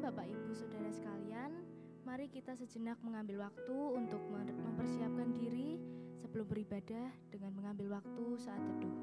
Bapak Ibu Saudara sekalian, mari kita sejenak mengambil waktu untuk mempersiapkan diri sebelum beribadah dengan mengambil waktu saat teduh.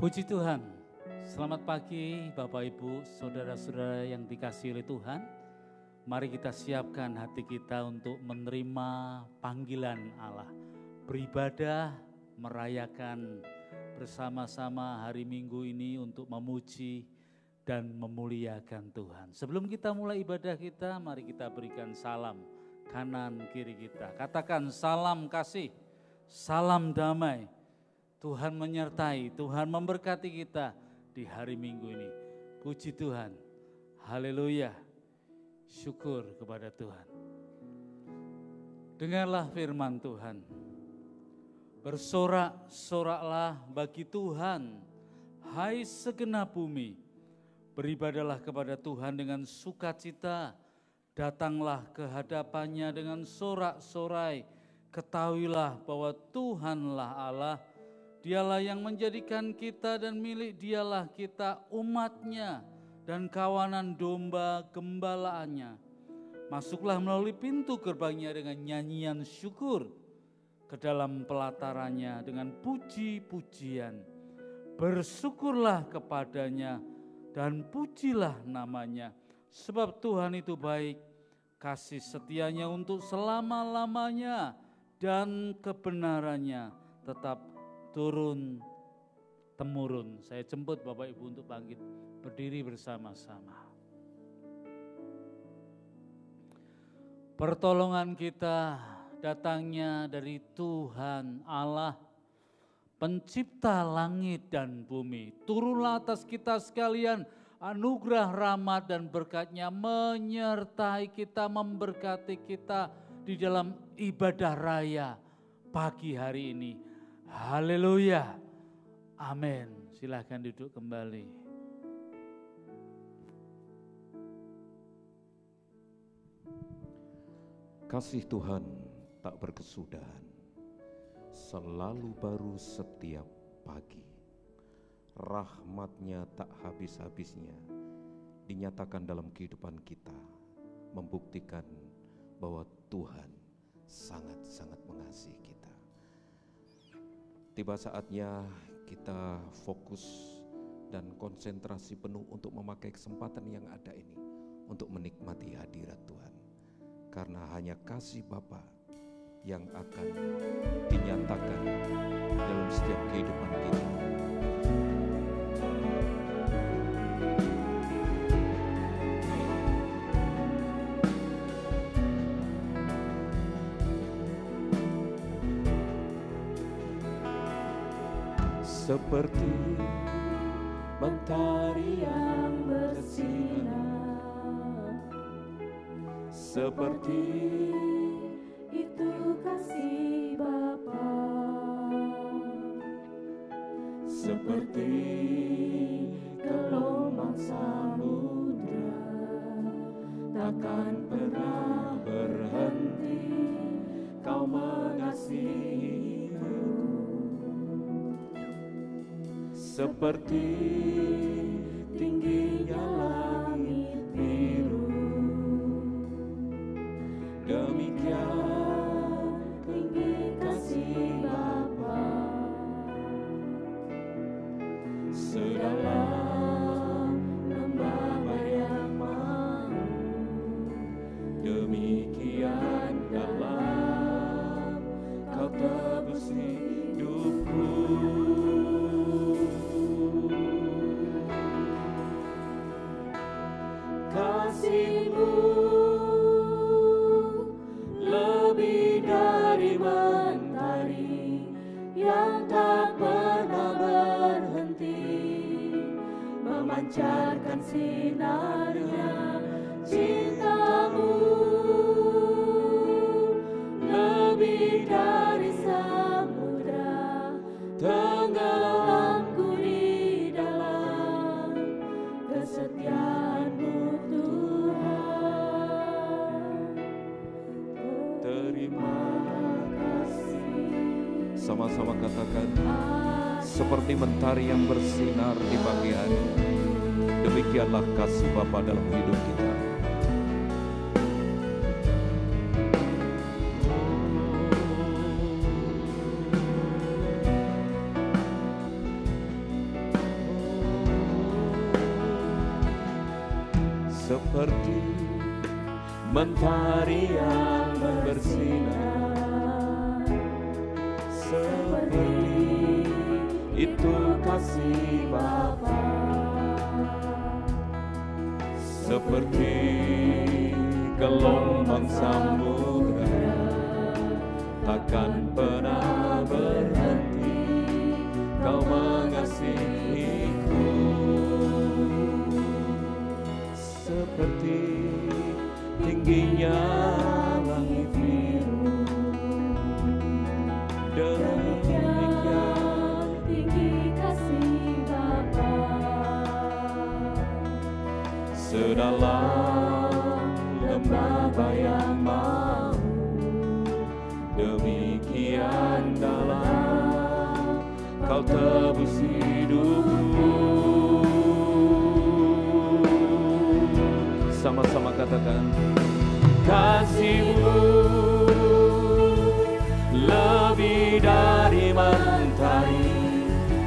Puji Tuhan, Selamat pagi Bapak Ibu, Saudara-saudara yang dikasihi oleh Tuhan. Mari kita siapkan hati kita untuk menerima panggilan Allah. Beribadah, merayakan bersama-sama hari Minggu ini untuk memuji dan memuliakan Tuhan. Sebelum kita mulai ibadah kita, mari kita berikan salam kanan kiri kita. Katakan salam kasih, salam damai. Tuhan menyertai, Tuhan memberkati kita di hari Minggu ini. Puji Tuhan, haleluya, syukur kepada Tuhan. Dengarlah firman Tuhan. Bersorak-soraklah bagi Tuhan, hai segenap bumi. Beribadahlah kepada Tuhan dengan sukacita, datanglah ke hadapannya dengan sorak-sorai. Ketahuilah bahwa Tuhanlah Allah, Dialah yang menjadikan kita dan milik Dialah kita umatnya dan kawanan domba gembalaannya. Masuklah melalui pintu gerbangnya dengan nyanyian syukur, ke dalam pelatarannya dengan puji-pujian. Bersyukurlah kepadanya dan pujilah namanya, sebab Tuhan itu baik, kasih setianya untuk selama-lamanya dan kebenarannya tetap turun-temurun. Saya jemput Bapak Ibu untuk bangkit berdiri bersama-sama. Pertolongan kita datangnya dari Tuhan Allah, pencipta langit dan bumi. Turunlah atas kita sekalian anugerah, rahmat dan berkat-Nya menyertai kita, memberkati kita di dalam ibadah raya pagi hari ini. Haleluya, amin. Silakan duduk kembali. Kasih Tuhan tak berkesudahan, selalu baru setiap pagi. Rahmat-Nya tak habis-habisnya dinyatakan dalam kehidupan kita, membuktikan bahwa Tuhan sangat-sangat mengasihi kita. Tiba saatnya kita fokus dan konsentrasi penuh untuk memakai kesempatan yang ada ini untuk menikmati hadirat Tuhan. Karena hanya kasih Bapa yang akan dinyatakan dalam setiap kehidupan kita. Seperti mentari yang bersinar, seperti itu kasih Bapa, seperti gelombang samudra, takkan pernah berhenti Kau mengasihiku. Seperti tingginya langit biru, demikian tinggi kasih Bapa. Sedalam lembah bayang mau, demikian dalam Kau tebus hidupku. Kasih-Mu lebih dari mentari yang tak pernah berhenti, memancarkan sinarnya. Cinta-Mu lebih dari samudra, tenggelamku di dalam kesetiaan-Mu Tuhan. Terima kasih. Sama-sama katakan, seperti mentari yang bersinar di pagi hari, demikianlah kasih Bapa dalam hidup kita. seperti mentari yang bersinar, seperti itu kasih Bapa, seperti gelombang samudra takkan pernah berhenti Kau mengasihiku, seperti tingginya langit biru, demikian tinggi kasih Bapa, sedalam lembah bayang mau, demikian dalam Kau tebus hidupku. Sama-sama katakan, kasih-Mu lebih dari mentari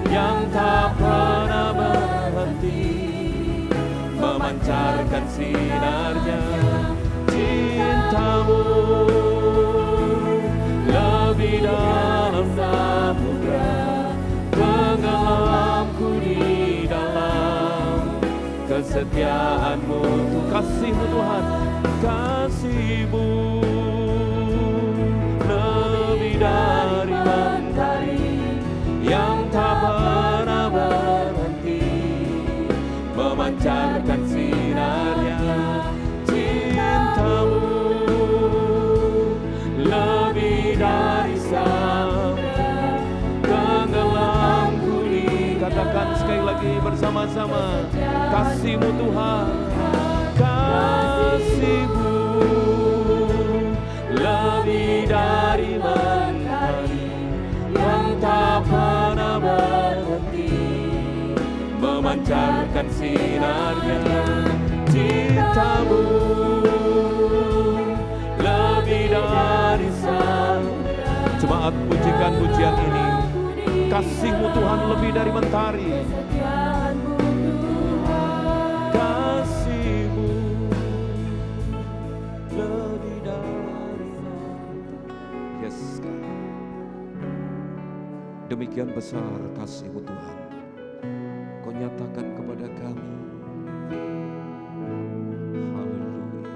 yang tak pernah berhenti memancarkan sinarnya. Cinta-Mu lebih dalam samudra, tenggelamku di dalam kesetiaan-Mu. Kasih-Mu Tuhan, kasih-Mu lebih dari mentari yang tak pernah berhenti memancarkan sinarnya. Cinta-Mu lebih dari samudra, tenggelamku di. Katakan sekali lagi bersama-sama, kasih-Mu Tuhan, kasih-Mu lebih dari mentari yang tak pernah berhenti memancarkan sinarnya. Cinta-Mu lebih dari samudra. Jemaat, pujikan pujian ini. Kasih-Mu Tuhan lebih dari mentari, kasih-Mu lebih dari mentari. Yes, demikian besar kasih-Mu Tuhan, Kau nyatakan kepada kami. Haleluya.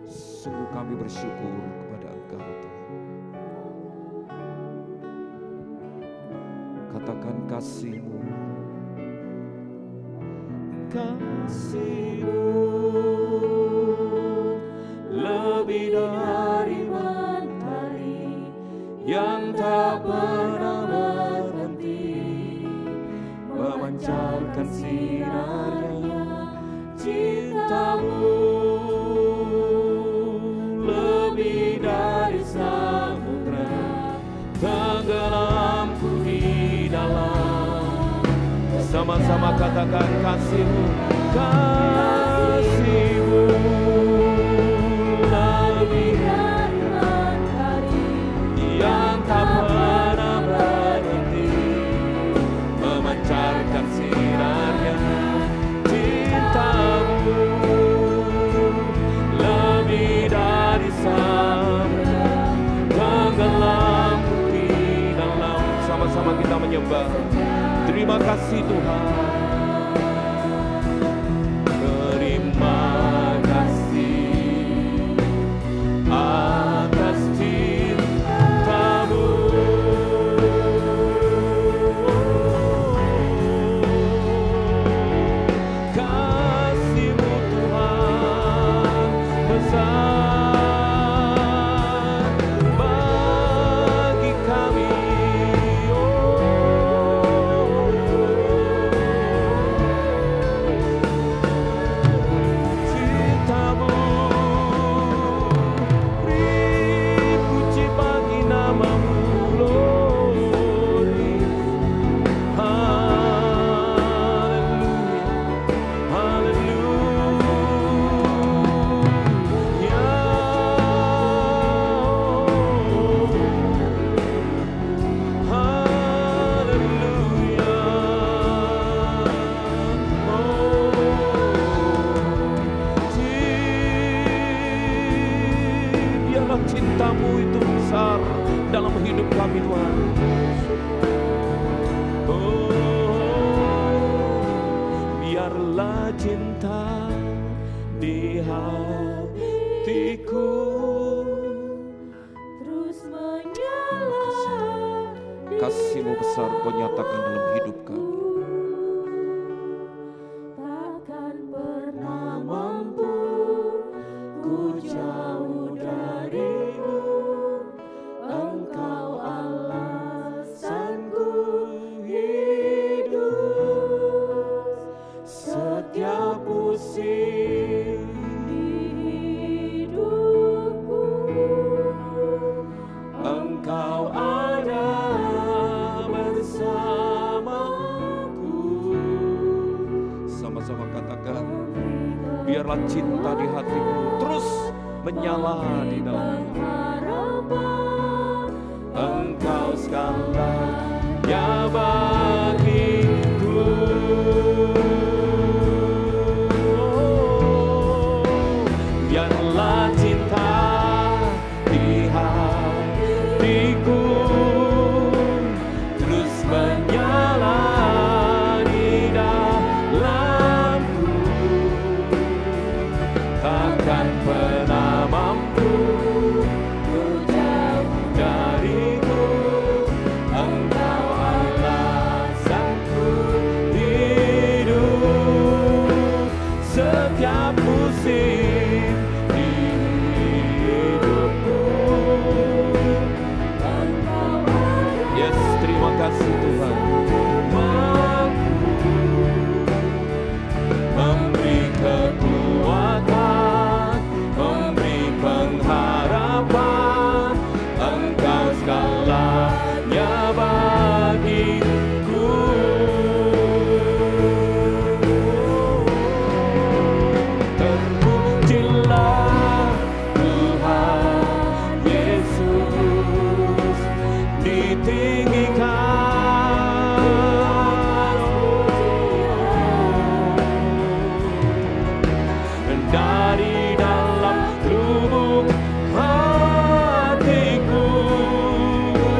Sungguh kami bersyukur kepada Engkau Tuhan. Katakan kasih-Mu, kasih-Mu lebih dari mentari yang tak pernah berhenti memancarkan sinarnya. Cinta-Mu lebih dari samudra, tenggelamku di dalam. Sama-sama katakan, kasih-Mu, kasih-Mu lebih dari mentari yang tak pernah berhenti memancarkan sinarnya. Cinta-Mu lebih dari samudra, tenggelamku di dalam. Sama-sama kita menyembah. Terima kasih Tuhan. Terima cinta-Mu itu besar dalam hidup kami Tuhan. Biarlah cinta di hatiku terus menyala. Kasih-Mu besar Kau nyatakan dalam hidup kami. Takkan pernah mampu ku jauh dari-Mu. Engkau alasanku hidup. Setiap musim di hidupku, Engkau ada bersamaku. Sama-sama katakan, biarlah cinta di hatiku terus menyala di dalam harapan. Engkau segalanya bagiku. Biarlah cinta di hatiku terus menyala di dalamku. Takkan pernah mampu ku jauh dariku. Engkau alasanku hidup. Setiap musim di hidupku, Engkau ada. yes, terima kasih Tuhan. Mampu memberi kekuatan, memberi pengharapan. Engkau segalanya bagiku. Terpujilah Tuhan Yesus, ditinggikan dari dalam lubuk hatiku.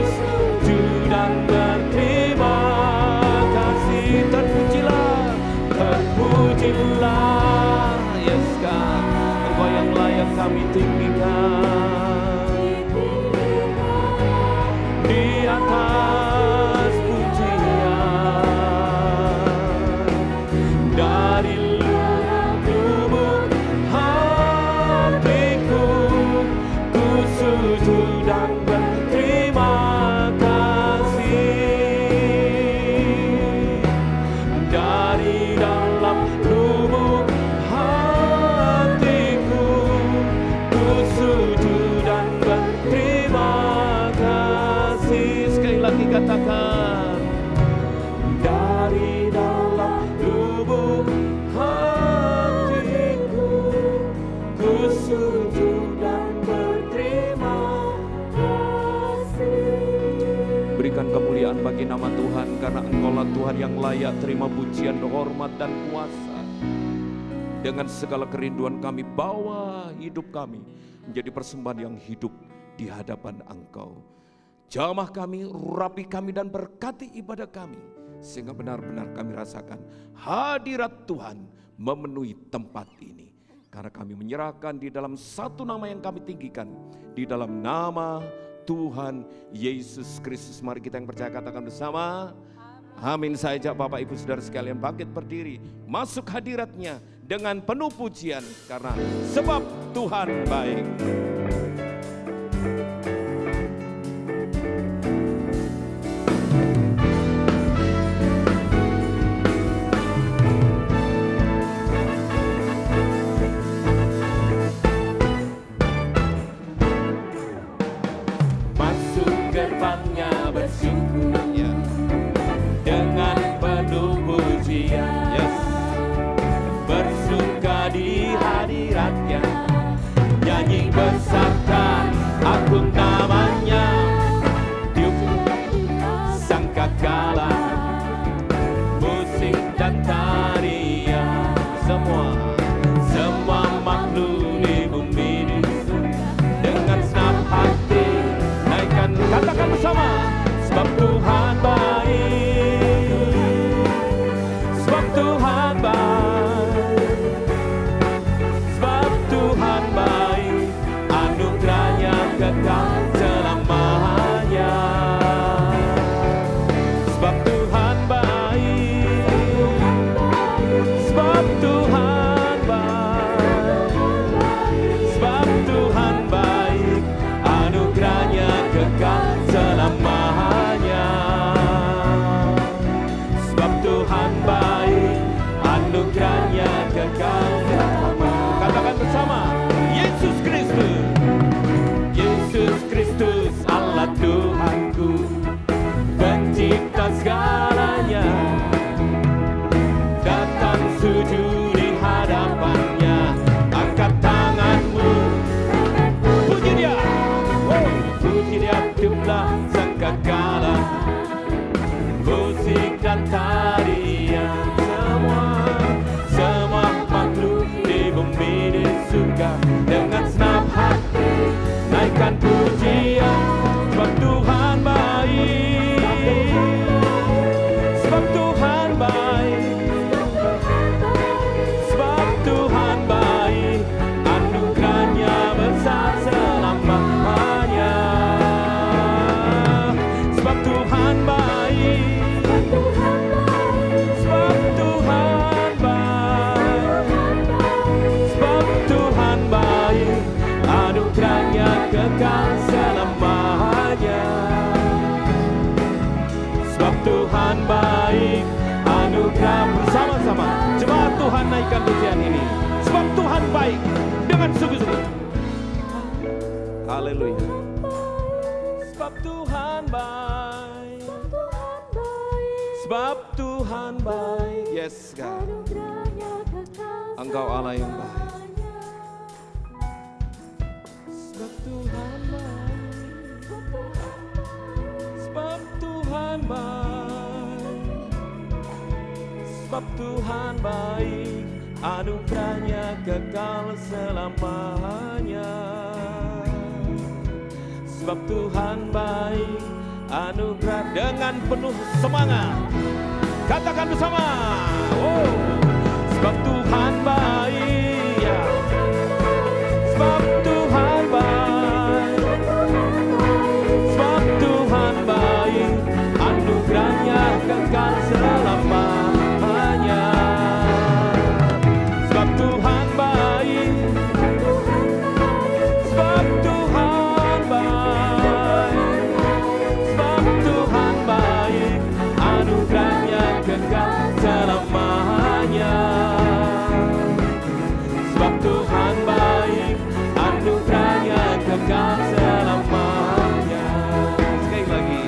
Sujud dan berterima kasih. Terpujilah, terpujilah, yes God, Engkau yang layak kami tinggikan di atas pujian. Dari lubuk hatiku ku sujud dan berterima kasih. Dari dalam lubuk hatiku ku sujud dan berterima kasih. Sekali lagi katakan, dari dalam lubuk hatiku ku sujud dan berterima kasih. Berikan kemuliaan bagi nama Tuhan, karena Engkaulah Tuhan yang layak terima pujian, hormat dan kuasa. Dengan segala kerinduan kami, bawa hidup kami menjadi persembahan yang hidup di hadapan Engkau. Jamah kami, rapi kami, dan berkati ibadah kami, sehingga benar-benar kami rasakan hadirat Tuhan memenuhi tempat ini. Karena kami menyerahkan di dalam satu nama yang kami tinggikan, di dalam nama Tuhan Yesus Kristus. Mari kita yang percaya katakan bersama, amin. Saya ajak Bapak Ibu Saudara sekalian bangkit berdiri, masuk hadiratnya dengan penuh pujian, karena sebab Tuhan baik. Gerbangnya bersyukur, ya, dengan penuh pujian, yes. Bersuka di hadiratnya, nyanyi besarkan agung namanya. Tiup sangkakala, musik dan tarian, semua makhluk di bumi di surga, dengan senap hati sebab Tuhan baik, sebab Tuhan baik, anugerahnya kekal selamanya. Sebab Tuhan baik, sebab Tuhan baik, sebab Tuhan baik, anugerahnya kekal selamanya. Sebab Tuhan baik, anugerahnya kekal selamanya. Katakan bersama, Yesus Kristus, Yesus Kristus Allah Tuhanku, pencipta segalanya, datang sujud di hadapannya, angkat tanganmu, puji dia, puji dia jumlah sangkakala, musik dan tarian, semua makhluk di bumi di surga, dengan senang hati naikkan pujian, sebab Tuhan baik, sebab Tuhan baik, sebab Tuhan baik, anugerahnya besar selamanya. Sebab Tuhan baik, sebab Tuhan baik, sebab Tuhan baik, anugerahnya kekal selamanya. Sebab Tuhan baik, anugerah bersama-sama. Jemaat Tuhan naikkan pujian ini. Sebab Tuhan baik dengan sungguh-sungguh. Haleluya. Sebab Tuhan baik, sebab Tuhan baik. Yes God, Engkau Allah yang baik. Sebab Tuhan baik, sebab Tuhan baik, sebab Tuhan baik, anugerahnya kekal selamanya. Sebab Tuhan baik, anugerah dengan penuh semangat. Katakan bersama, oh, sebab Tuhan baik, ya. Sebab Tuhan baik, sebab Tuhan baik, anugerahnya kekal selamanya. Sebab Tuhan baik, sebab Tuhan baik, sebab Tuhan baik, anugerahnya kekal selamanya. Sebab Tuhan baik, anugerahnya kekal selamanya. Sekali lagi,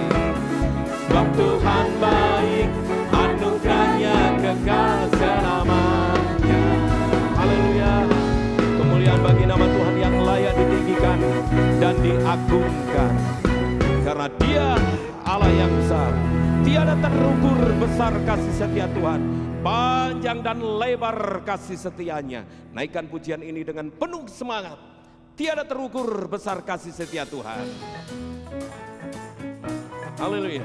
sebab Tuhan baik, anugerahnya kekal selamanya. Haleluya. Kemuliaan bagi nama Tuhan yang layak ditinggikan dan diagungkan, karena Dia Allah yang besar. Tiada terukur besar kasih setia Tuhan, panjang dan lebar kasih setianya. Naikkan pujian ini dengan penuh semangat. Tiada terukur besar kasih setia Tuhan. Haleluya.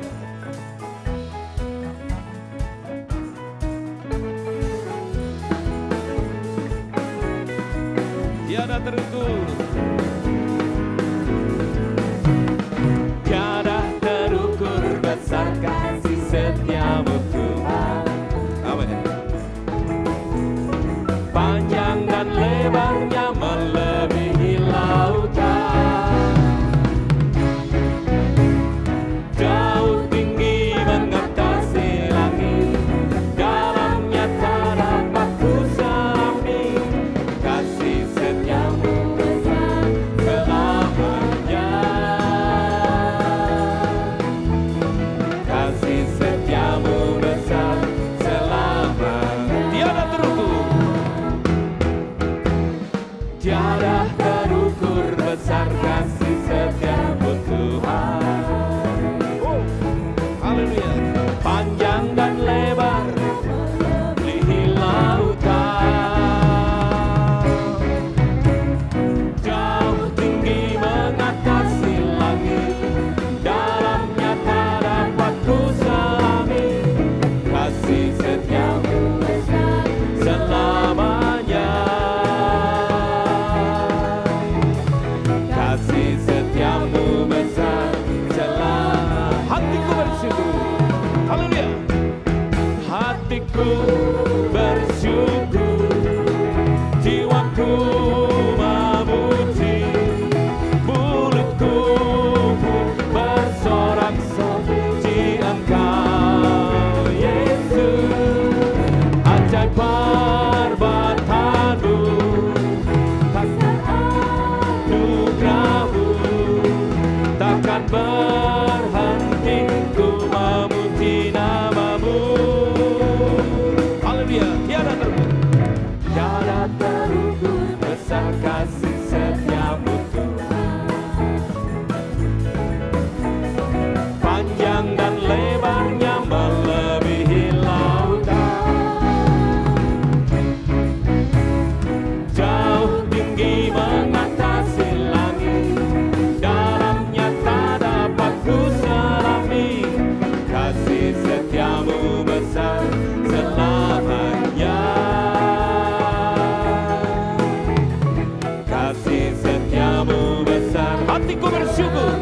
Tiada terukur, tiada terukur besar kasih setiamu Tuhan. Amin. Panjang dan lebarnya melebihi lautan, jauh tinggi mengatasi langit, dalamnya tak dapat ku selami. Kasih setiamu besar bersyukur, jiwaku memuji, mulutku pun bersorak-sorai Engkau Yesus. Ajaib perbuatan-Mu, kasih anugerah-Mu, takkan berhenti ku memuji nama-Mu. Haleluya, tiada terukur besar kasih setia-Mu Tuhan. Panjang dan lebarnya melebihi lautan, jauh tinggi mengatasi langit, dalamnya tak dapat ku selami. Kasih setia-Mu besar selamanya, kasih setia-Mu besar. Hatiku bersyukur,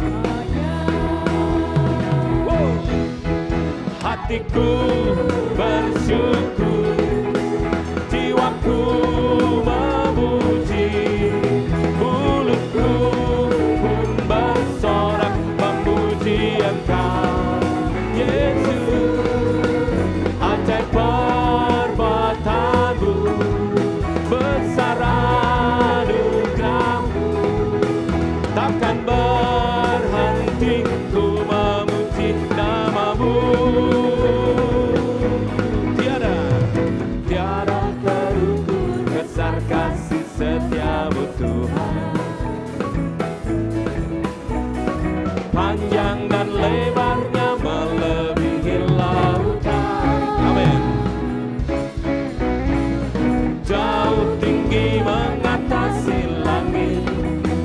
hatiku bersyukur, jiwaku memuji, mulutku pun bersorak memuji Engkau Yesus. Ajaib perbuatan-Mu, besar anugerah-Mu, takkan berhenti ku memuji nama-Mu. Tiada terukur besar kasih setia-Mu Tuhan. Panjang dan lebarnya melebihi lautan. Amin. Jauh tinggi mengatasi langit,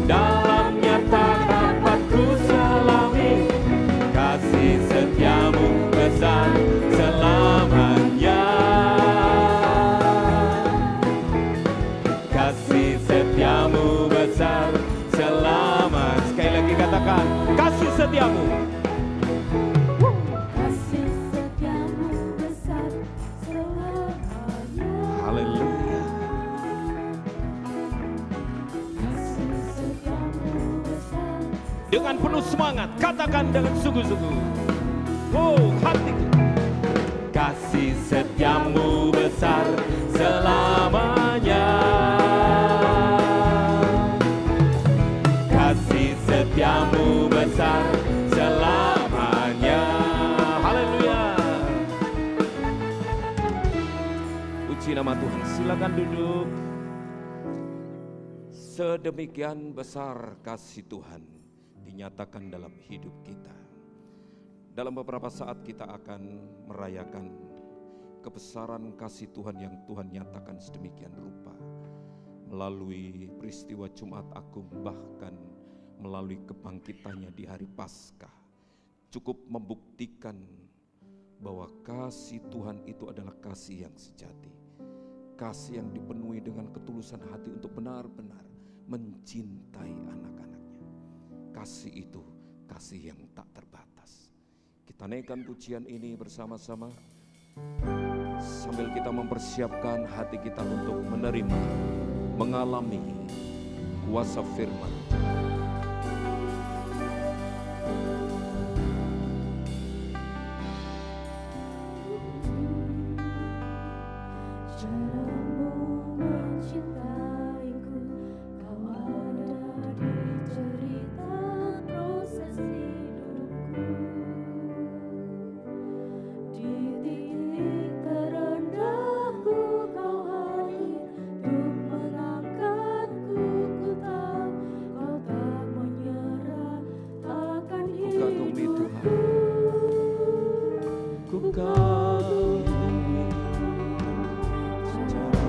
dalamnya tak dapat ku selami. Kasih setia-Mu besar selamanya, kasih setia-Mu besar selamanya. Sekali lagi katakan, kasih setia-Mu. Kasih setia-Mu besar selamanya. Haleluya. Kasih setia-Mu besar. Dengan penuh semangat, katakan dengan sungguh-sungguh. Oh, hatiku. Kasih setia-Mu besar selamanya, kasih setia-Mu besar selamanya. Haleluya. Puji nama Tuhan. Silakan duduk. Sedemikian besar kasih Tuhan dinyatakan dalam hidup kita. Dalam beberapa saat kita akan merayakan kebesaran kasih Tuhan yang Tuhan nyatakan sedemikian rupa melalui peristiwa Jumat Agung, bahkan melalui kebangkitannya di hari Paskah. Cukup membuktikan bahwa kasih Tuhan itu adalah kasih yang sejati, kasih yang dipenuhi dengan ketulusan hati untuk benar-benar mencintai anak-anaknya. Kasih itu kasih yang tak terbatas. Kita naikkan pujian ini bersama-sama sambil kita mempersiapkan hati kita untuk menerima, mengalami kuasa firman. Caramu mencintaiku, Kau ada di cerita proses hidupku. Di titik terendahku Kau hadir untuk mengangkatku. Ku tahu Kau tak menyerah akan Kagumi hidupku. Tuhan, Ku kagumi Caramu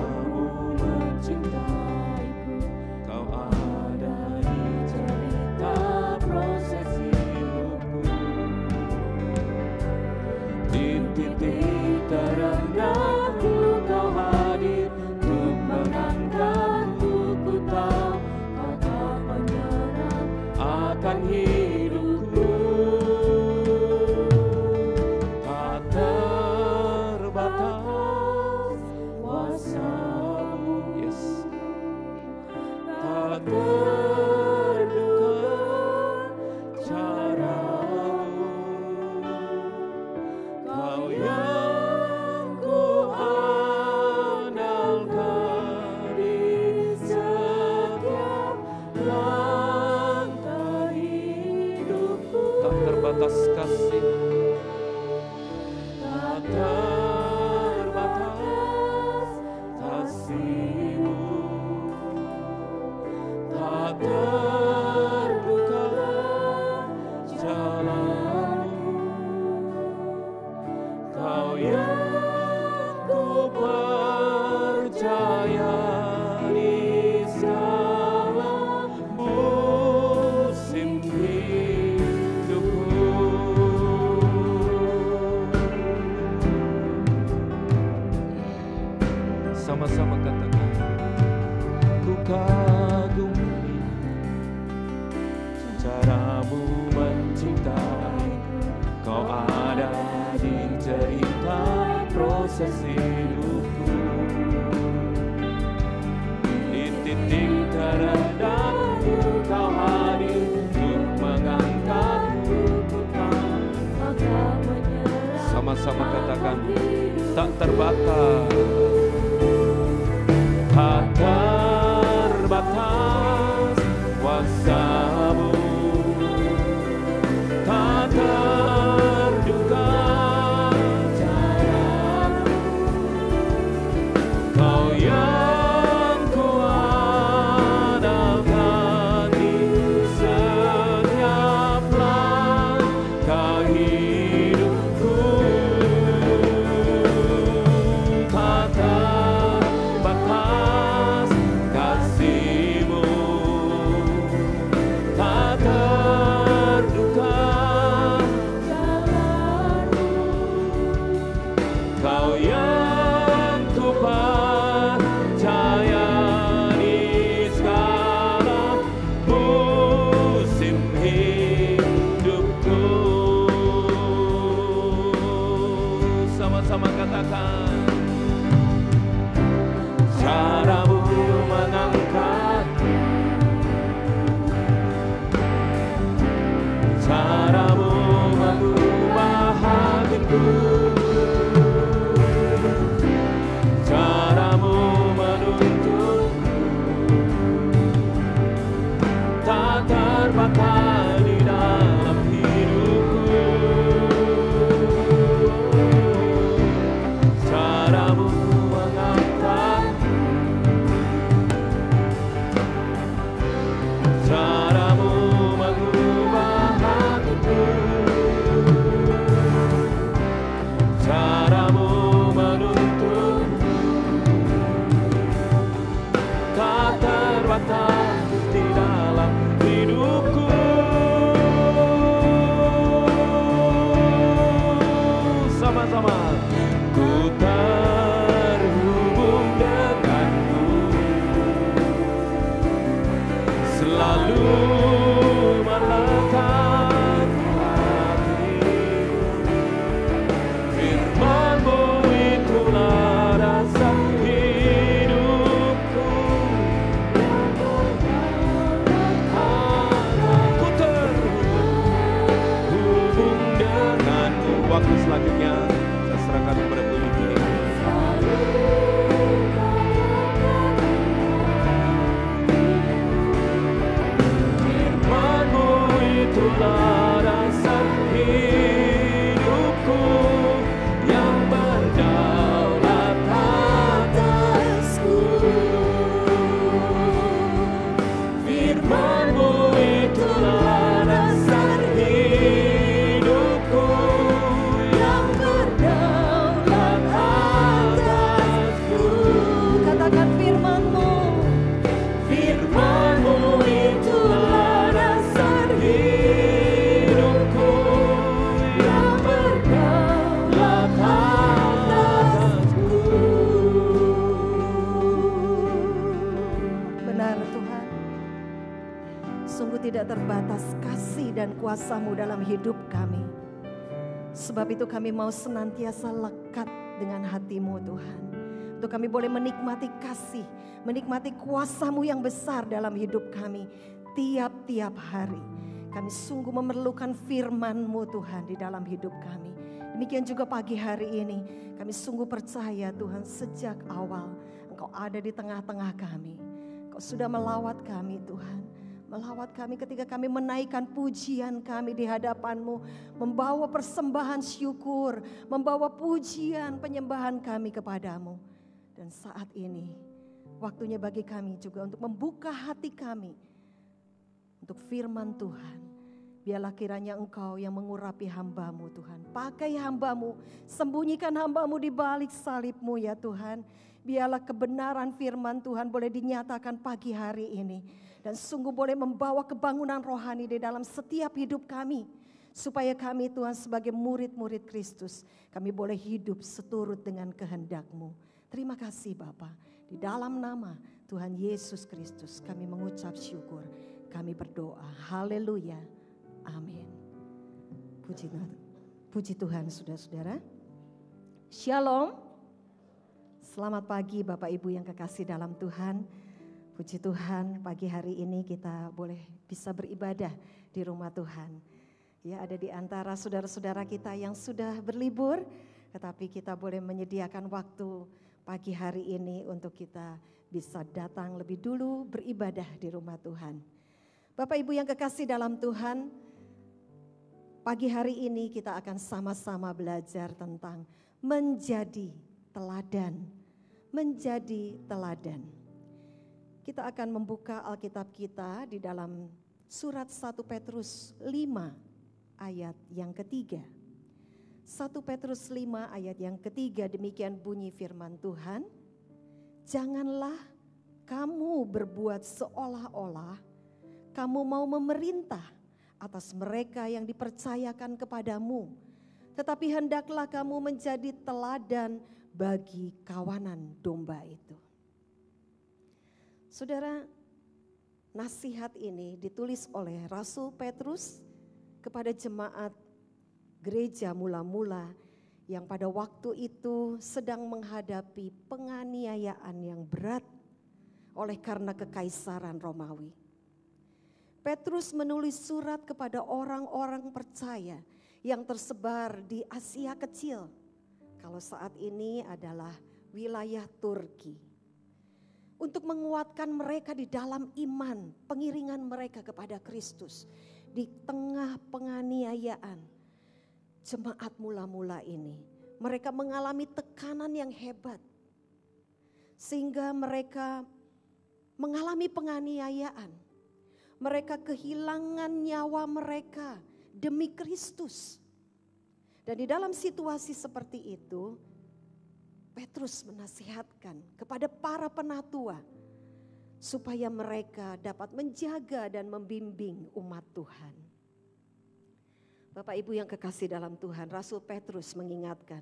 cahaya di segala musim hidupku. Sama-sama katakan, ku kagumi caramu mencintai, kau ada di cerita proses hidupku. Di titik terendahku kau hadir untuk mengangkatku. Sama-sama katakan, tak terbatas, tak terbatas kuasa-Mu, tak terduga cara-Mu. Kau yang kuandalkan di setiap langkah hidupku. Tak terbatas kasih-Mu, tak terduga jalan-Mu. Kau yang ku percaya di segala musim hidupku. Sama-sama katakan, cara-Mu mengangkatku, cara-Mu mengubah hatiku, cara-Mu menuntunku, tak terbatas di dalam hidupku. Cara-Mu mengangkatku, cara-Mu mengubah hatiku, cara-Mu menuntunku, tak terbatas di dalam hidupku. Sama-sama, ku terhubung denganmu, selalu melekat hati. Firman-Mu itulah dasar hidupku. Ku terhubung denganmu. Waktu selanjutnya saya serahkan kepada Bu Yudi. Firman-Mu itulah dasar hidupku, yang berdaulat atasku. Firman-Mu itulah dasar hidupku, yang berdaulat atasku. Katakan firman-Mu. Firman-Mu itulah dasar hidupku, yang berdaulat atasku. Benar Tuhan, sungguh tidak terbatas kasih dan kuasa-Mu dalam hidup kami. Sebab itu kami mau senantiasa lekat dengan hati-Mu Tuhan. Untuk kami boleh menikmati kasih, menikmati kuasa-Mu yang besar dalam hidup kami tiap-tiap hari. Kami sungguh memerlukan firman-Mu Tuhan di dalam hidup kami. Demikian juga pagi hari ini, kami sungguh percaya Tuhan, sejak awal Engkau ada di tengah-tengah kami. Engkau sudah melawat kami Tuhan. Melawat kami ketika kami menaikkan pujian kami di hadapan-Mu, membawa persembahan syukur, membawa pujian penyembahan kami kepadamu. Dan saat ini waktunya bagi kami juga untuk membuka hati kami untuk firman Tuhan. Biarlah kiranya Engkau yang mengurapi hamba-Mu Tuhan. Pakai hamba-Mu, sembunyikan hamba-Mu di balik salib-Mu ya Tuhan. Biarlah kebenaran firman Tuhan boleh dinyatakan pagi hari ini. Dan sungguh boleh membawa kebangunan rohani di dalam setiap hidup kami. Supaya kami Tuhan sebagai murid-murid Kristus, kami boleh hidup seturut dengan kehendak-Mu. Terima kasih Bapa. Di dalam nama Tuhan Yesus Kristus kami mengucap syukur. Kami berdoa. Haleluya. Amin. Puji Tuhan saudara-saudara. Shalom. Selamat pagi Bapak Ibu yang kekasih dalam Tuhan. Puji Tuhan pagi hari ini kita boleh bisa beribadah di rumah Tuhan. Ya, ada di antara saudara-saudara kita yang sudah berlibur, tetapi kita boleh menyediakan waktu pagi hari ini untuk kita bisa datang lebih dulu beribadah di rumah Tuhan. Bapak Ibu yang kekasih dalam Tuhan, pagi hari ini kita akan sama-sama belajar tentang menjadi teladan. Menjadi teladan. Kita akan membuka Alkitab kita di dalam surat 1 Petrus 5 ayat yang ketiga. 1 Petrus 5 ayat yang ketiga, demikian bunyi firman Tuhan. Janganlah kamu berbuat seolah-olah kamu mau memerintah atas mereka yang dipercayakan kepadamu. Tetapi hendaklah kamu menjadi teladan bagi kawanan domba itu. Saudara, nasihat ini ditulis oleh Rasul Petrus kepada jemaat gereja mula-mula yang pada waktu itu sedang menghadapi penganiayaan yang berat oleh karena kekaisaran Romawi. Petrus menulis surat kepada orang-orang percaya yang tersebar di Asia Kecil. Kalau saat ini adalah wilayah Turki. Untuk menguatkan mereka di dalam iman, pengiringan mereka kepada Kristus. Di tengah penganiayaan jemaat mula-mula ini, mereka mengalami tekanan yang hebat. Sehingga mereka mengalami penganiayaan. Mereka kehilangan nyawa mereka demi Kristus. Dan di dalam situasi seperti itu, Petrus menasihatkan kepada para penatua supaya mereka dapat menjaga dan membimbing umat Tuhan. Bapak Ibu yang kekasih dalam Tuhan, Rasul Petrus mengingatkan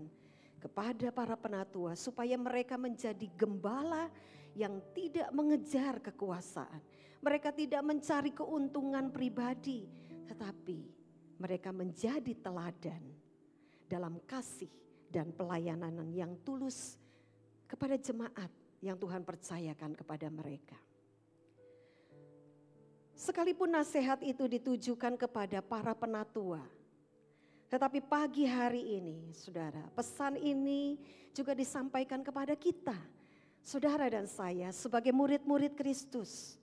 kepada para penatua supaya mereka menjadi gembala yang tidak mengejar kekuasaan. Mereka tidak mencari keuntungan pribadi, tetapi mereka menjadi teladan dalam kasih dan pelayanan yang tulus kepada jemaat yang Tuhan percayakan kepada mereka. Sekalipun nasihat itu ditujukan kepada para penatua, tetapi pagi hari ini, saudara, pesan ini juga disampaikan kepada kita, saudara dan saya sebagai murid-murid Kristus.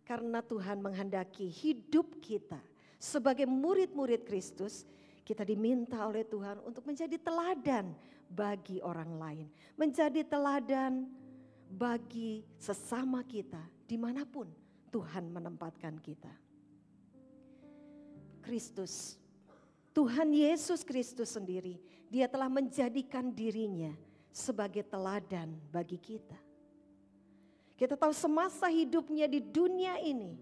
Karena Tuhan menghendaki hidup kita sebagai murid-murid Kristus, kita diminta oleh Tuhan untuk menjadi teladan bagi orang lain. Menjadi teladan bagi sesama kita dimanapun Tuhan menempatkan kita. Kristus, Tuhan Yesus Kristus sendiri, Dia telah menjadikan dirinya sebagai teladan bagi kita. Kita tahu semasa hidupnya di dunia ini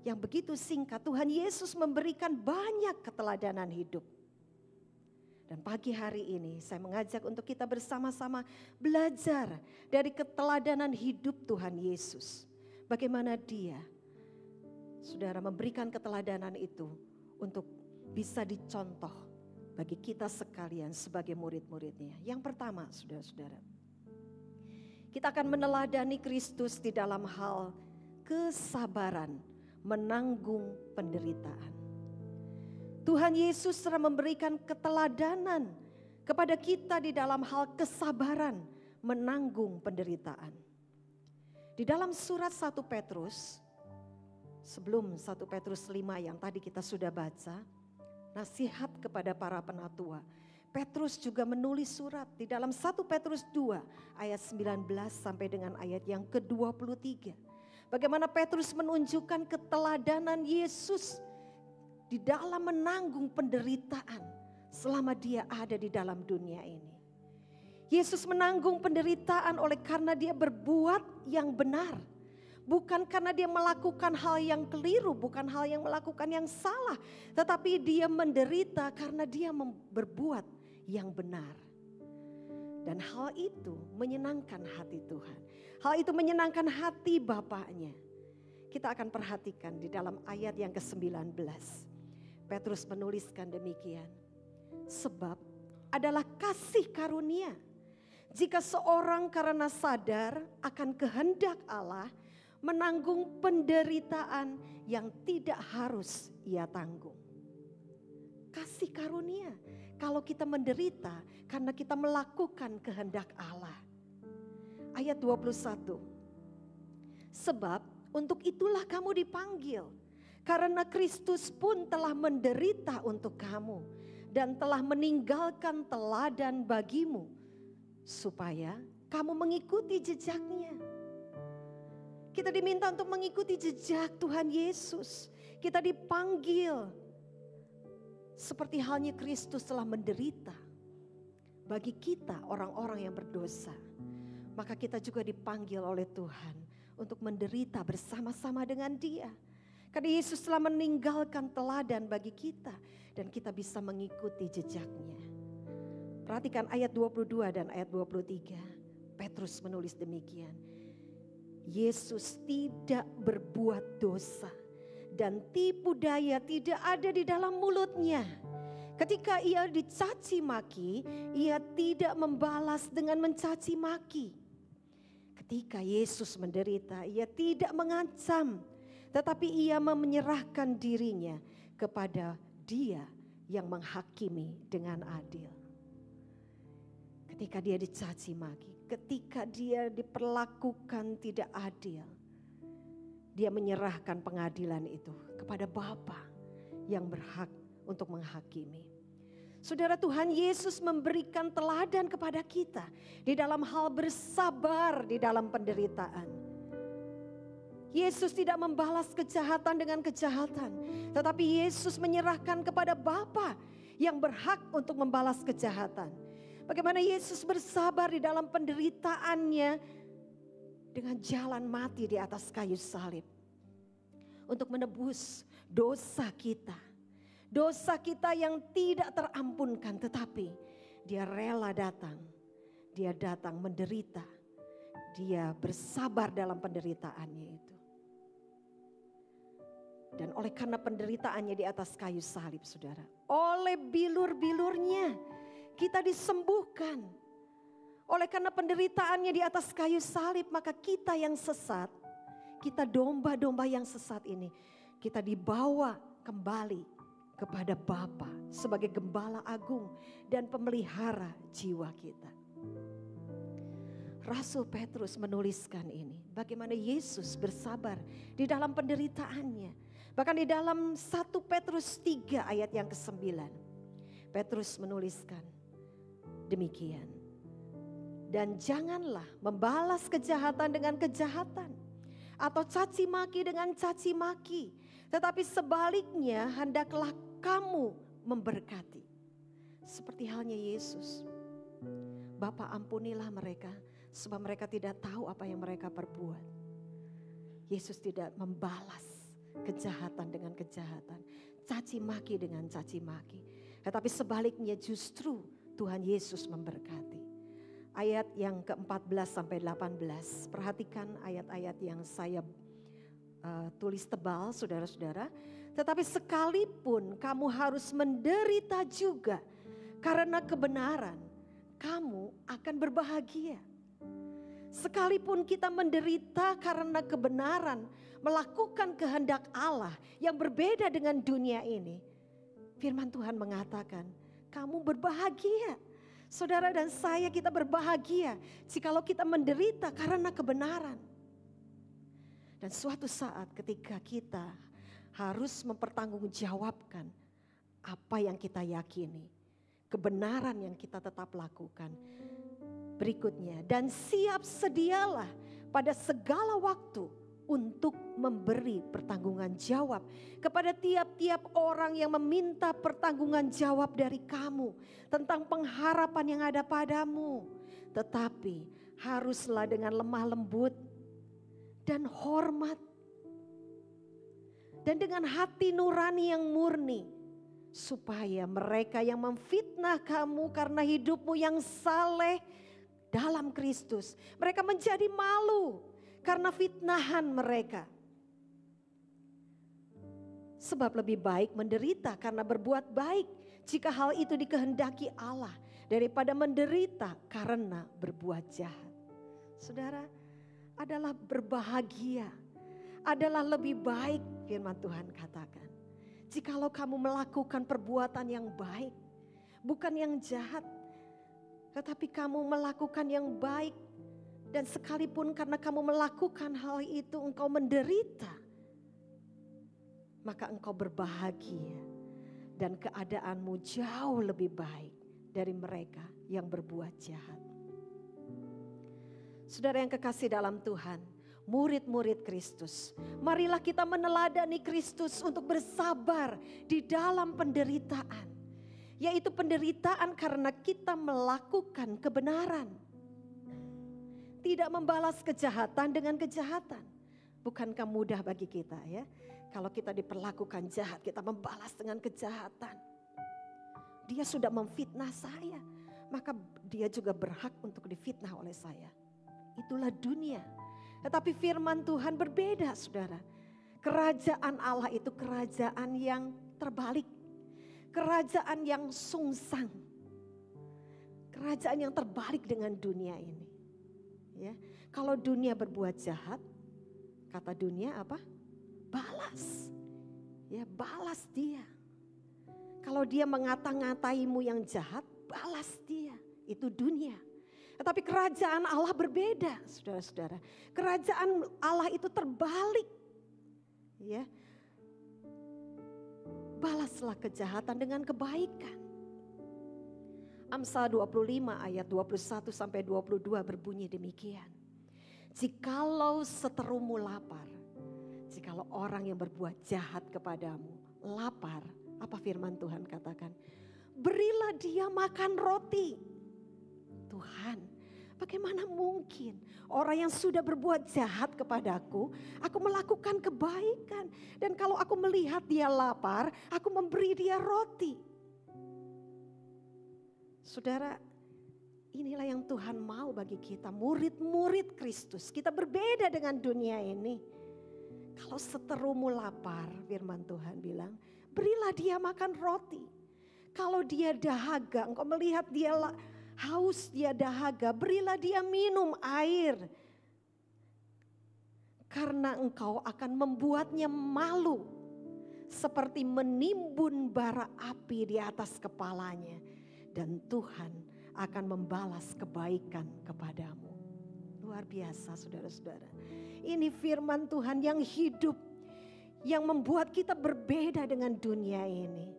yang begitu singkat, Tuhan Yesus memberikan banyak keteladanan hidup. Dan pagi hari ini saya mengajak untuk kita bersama-sama belajar dari keteladanan hidup Tuhan Yesus. Bagaimana Dia, saudara, memberikan keteladanan itu untuk bisa dicontoh bagi kita sekalian sebagai murid-muridnya. Yang pertama, saudara-saudara, kita akan meneladani Kristus di dalam hal kesabaran, menanggung penderitaan. Tuhan Yesus telah memberikan keteladanan kepada kita di dalam hal kesabaran, menanggung penderitaan. Di dalam surat 1 Petrus, sebelum 1 Petrus 5 yang tadi kita sudah baca, nasihat kepada para penatua, Petrus juga menulis surat di dalam 1 Petrus 2 ayat 19 sampai dengan ayat yang ke-23. Bagaimana Petrus menunjukkan keteladanan Yesus di dalam menanggung penderitaan selama dia ada di dalam dunia ini. Yesus menanggung penderitaan oleh karena dia berbuat yang benar. Bukan karena dia melakukan hal yang keliru, bukan hal yang melakukan yang salah. Tetapi dia menderita karena dia berbuat yang benar. Dan hal itu menyenangkan hati Tuhan. Hal itu menyenangkan hati Bapaknya. Kita akan perhatikan di dalam ayat yang ke-19. Petrus menuliskan demikian. Sebab adalah kasih karunia. Jika seorang karena sadar akan kehendak Allah, menanggung penderitaan yang tidak harus ia tanggung. Kasih karunia kalau kita menderita karena kita melakukan kehendak Allah. Ayat 21. Sebab untuk itulah kamu dipanggil, karena Kristus pun telah menderita untuk kamu dan telah meninggalkan teladan bagimu, supaya kamu mengikuti jejaknya. Kita diminta untuk mengikuti jejak Tuhan Yesus. Kita dipanggil seperti halnya Kristus telah menderita bagi kita orang-orang yang berdosa. Maka kita juga dipanggil oleh Tuhan untuk menderita bersama-sama dengan Dia. Karena Yesus telah meninggalkan teladan bagi kita dan kita bisa mengikuti jejaknya. Perhatikan ayat 22 dan ayat 23. Petrus menulis demikian. Yesus tidak berbuat dosa dan tipu daya tidak ada di dalam mulutnya. Ketika ia dicaci maki, ia tidak membalas dengan mencaci maki. Ketika Yesus menderita, ia tidak mengancam, tetapi ia menyerahkan dirinya kepada Dia yang menghakimi dengan adil. Ketika dia dicaci maki, ketika dia diperlakukan tidak adil, dia menyerahkan pengadilan itu kepada Bapa yang berhak untuk menghakimi. Saudara, Tuhan Yesus memberikan teladan kepada kita di dalam hal bersabar di dalam penderitaan. Yesus tidak membalas kejahatan dengan kejahatan, tetapi Yesus menyerahkan kepada Bapa yang berhak untuk membalas kejahatan. Bagaimana Yesus bersabar di dalam penderitaannya dengan jalan mati di atas kayu salib. Untuk menebus dosa kita. Dosa kita yang tidak terampunkan, tetapi Dia rela datang. Dia datang menderita. Dia bersabar dalam penderitaannya itu. Dan oleh karena penderitaannya di atas kayu salib, saudara. Oleh bilur-bilurnya kita disembuhkan. Oleh karena penderitaannya di atas kayu salib, maka kita yang sesat, kita domba-domba yang sesat ini, kita dibawa kembali kepada Bapa sebagai gembala agung dan pemelihara jiwa kita. Rasul Petrus menuliskan ini, bagaimana Yesus bersabar di dalam penderitaannya. Bahkan di dalam 1 Petrus 3 ayat yang ke-9, Petrus menuliskan demikian. Dan janganlah membalas kejahatan dengan kejahatan atau caci maki dengan caci maki, tetapi sebaliknya hendaklah kamu memberkati. Seperti halnya Yesus. Bapa, ampunilah mereka sebab mereka tidak tahu apa yang mereka perbuat. Yesus tidak membalas kejahatan dengan kejahatan, caci maki dengan caci maki, tetapi sebaliknya justru Tuhan Yesus memberkati. Ayat yang ke-14 sampai 18. Perhatikan ayat-ayat yang saya tulis tebal, saudara-saudara. Tetapi sekalipun kamu harus menderita juga karena kebenaran, kamu akan berbahagia. Sekalipun kita menderita karena kebenaran, melakukan kehendak Allah yang berbeda dengan dunia ini, firman Tuhan mengatakan, kamu berbahagia. Saudara dan saya, kita berbahagia jikalau kita menderita karena kebenaran. Dan suatu saat ketika kita harus mempertanggungjawabkan apa yang kita yakini, kebenaran yang kita tetap lakukan. Berikutnya, dan siap sedialah pada segala waktu untuk memberi pertanggungan jawab kepada tiap-tiap orang yang meminta pertanggungan jawab dari kamu tentang pengharapan yang ada padamu. Tetapi haruslah dengan lemah lembut dan hormat dan dengan hati nurani yang murni, supaya mereka yang memfitnah kamu karena hidupmu yang saleh dalam Kristus, mereka menjadi malu karena fitnahan mereka. Sebab lebih baik menderita karena berbuat baik, jika hal itu dikehendaki Allah, daripada menderita karena berbuat jahat. Saudara, adalah berbahagia, adalah lebih baik, firman Tuhan katakan, jikalau kamu melakukan perbuatan yang baik, bukan yang jahat, tetapi kamu melakukan yang baik. Dan sekalipun karena kamu melakukan hal itu engkau menderita, maka engkau berbahagia dan keadaanmu jauh lebih baik dari mereka yang berbuat jahat. Saudara yang kekasih dalam Tuhan, murid-murid Kristus, marilah kita meneladani Kristus untuk bersabar di dalam penderitaan, yaitu penderitaan karena kita melakukan kebenaran. Tidak membalas kejahatan dengan kejahatan. Bukankah mudah bagi kita ya? Kalau kita diperlakukan jahat, kita membalas dengan kejahatan. Dia sudah memfitnah saya, maka dia juga berhak untuk difitnah oleh saya. Itulah dunia. Tetapi firman Tuhan berbeda, saudara. Kerajaan Allah itu kerajaan yang terbalik. Kerajaan yang sungsang. Kerajaan yang terbalik dengan dunia ini. Ya, kalau dunia berbuat jahat, kata dunia apa? Balas. Ya, balas dia. Kalau dia mengata-ngataimu yang jahat, balas dia. Itu dunia. Tetapi kerajaan Allah berbeda, saudara-saudara. Kerajaan Allah itu terbalik. Ya. Balaslah kejahatan dengan kebaikan. Amsal 25 ayat 21 sampai 22 berbunyi demikian. Jikalau seterumu lapar, jikalau orang yang berbuat jahat kepadamu lapar, apa firman Tuhan katakan? Berilah dia makan roti. Tuhan, bagaimana mungkin orang yang sudah berbuat jahat kepadaku, aku melakukan kebaikan. Dan kalau aku melihat dia lapar, aku memberi dia roti. Saudara, inilah yang Tuhan mau bagi kita, murid-murid Kristus. Kita berbeda dengan dunia ini. Kalau seterumu lapar, firman Tuhan bilang, berilah dia makan roti. Kalau dia dahaga, engkau melihat dia haus, dia dahaga, berilah dia minum air. Karena engkau akan membuatnya malu, seperti menimbun bara api di atas kepalanya. Dan Tuhan akan membalas kebaikan kepadamu. Luar biasa saudara-saudara. Ini firman Tuhan yang hidup. Yang membuat kita berbeda dengan dunia ini.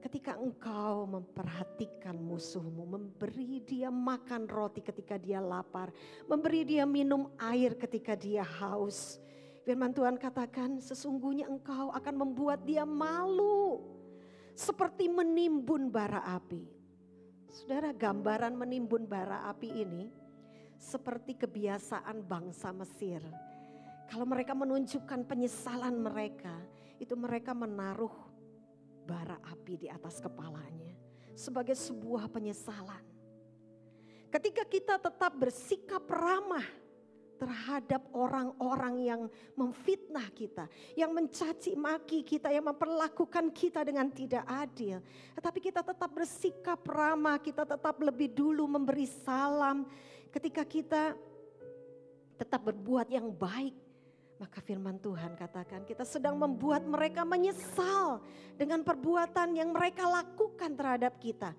Ketika engkau memperhatikan musuhmu. Memberi dia makan roti ketika dia lapar. Memberi dia minum air ketika dia haus. Firman Tuhan katakan sesungguhnya engkau akan membuat dia malu. Seperti menimbun bara api. Saudara, gambaran menimbun bara api ini seperti kebiasaan bangsa Mesir. Kalau mereka menunjukkan penyesalan mereka, itu mereka menaruh bara api di atas kepalanya sebagai sebuah penyesalan. Ketika kita tetap bersikap ramah terhadap orang-orang yang memfitnah kita, yang mencaci maki kita, yang memperlakukan kita dengan tidak adil. Tetapi kita tetap bersikap ramah, kita tetap lebih dulu memberi salam. Ketika kita tetap berbuat yang baik, maka firman Tuhan katakan kita sedang membuat mereka menyesal dengan perbuatan yang mereka lakukan terhadap kita.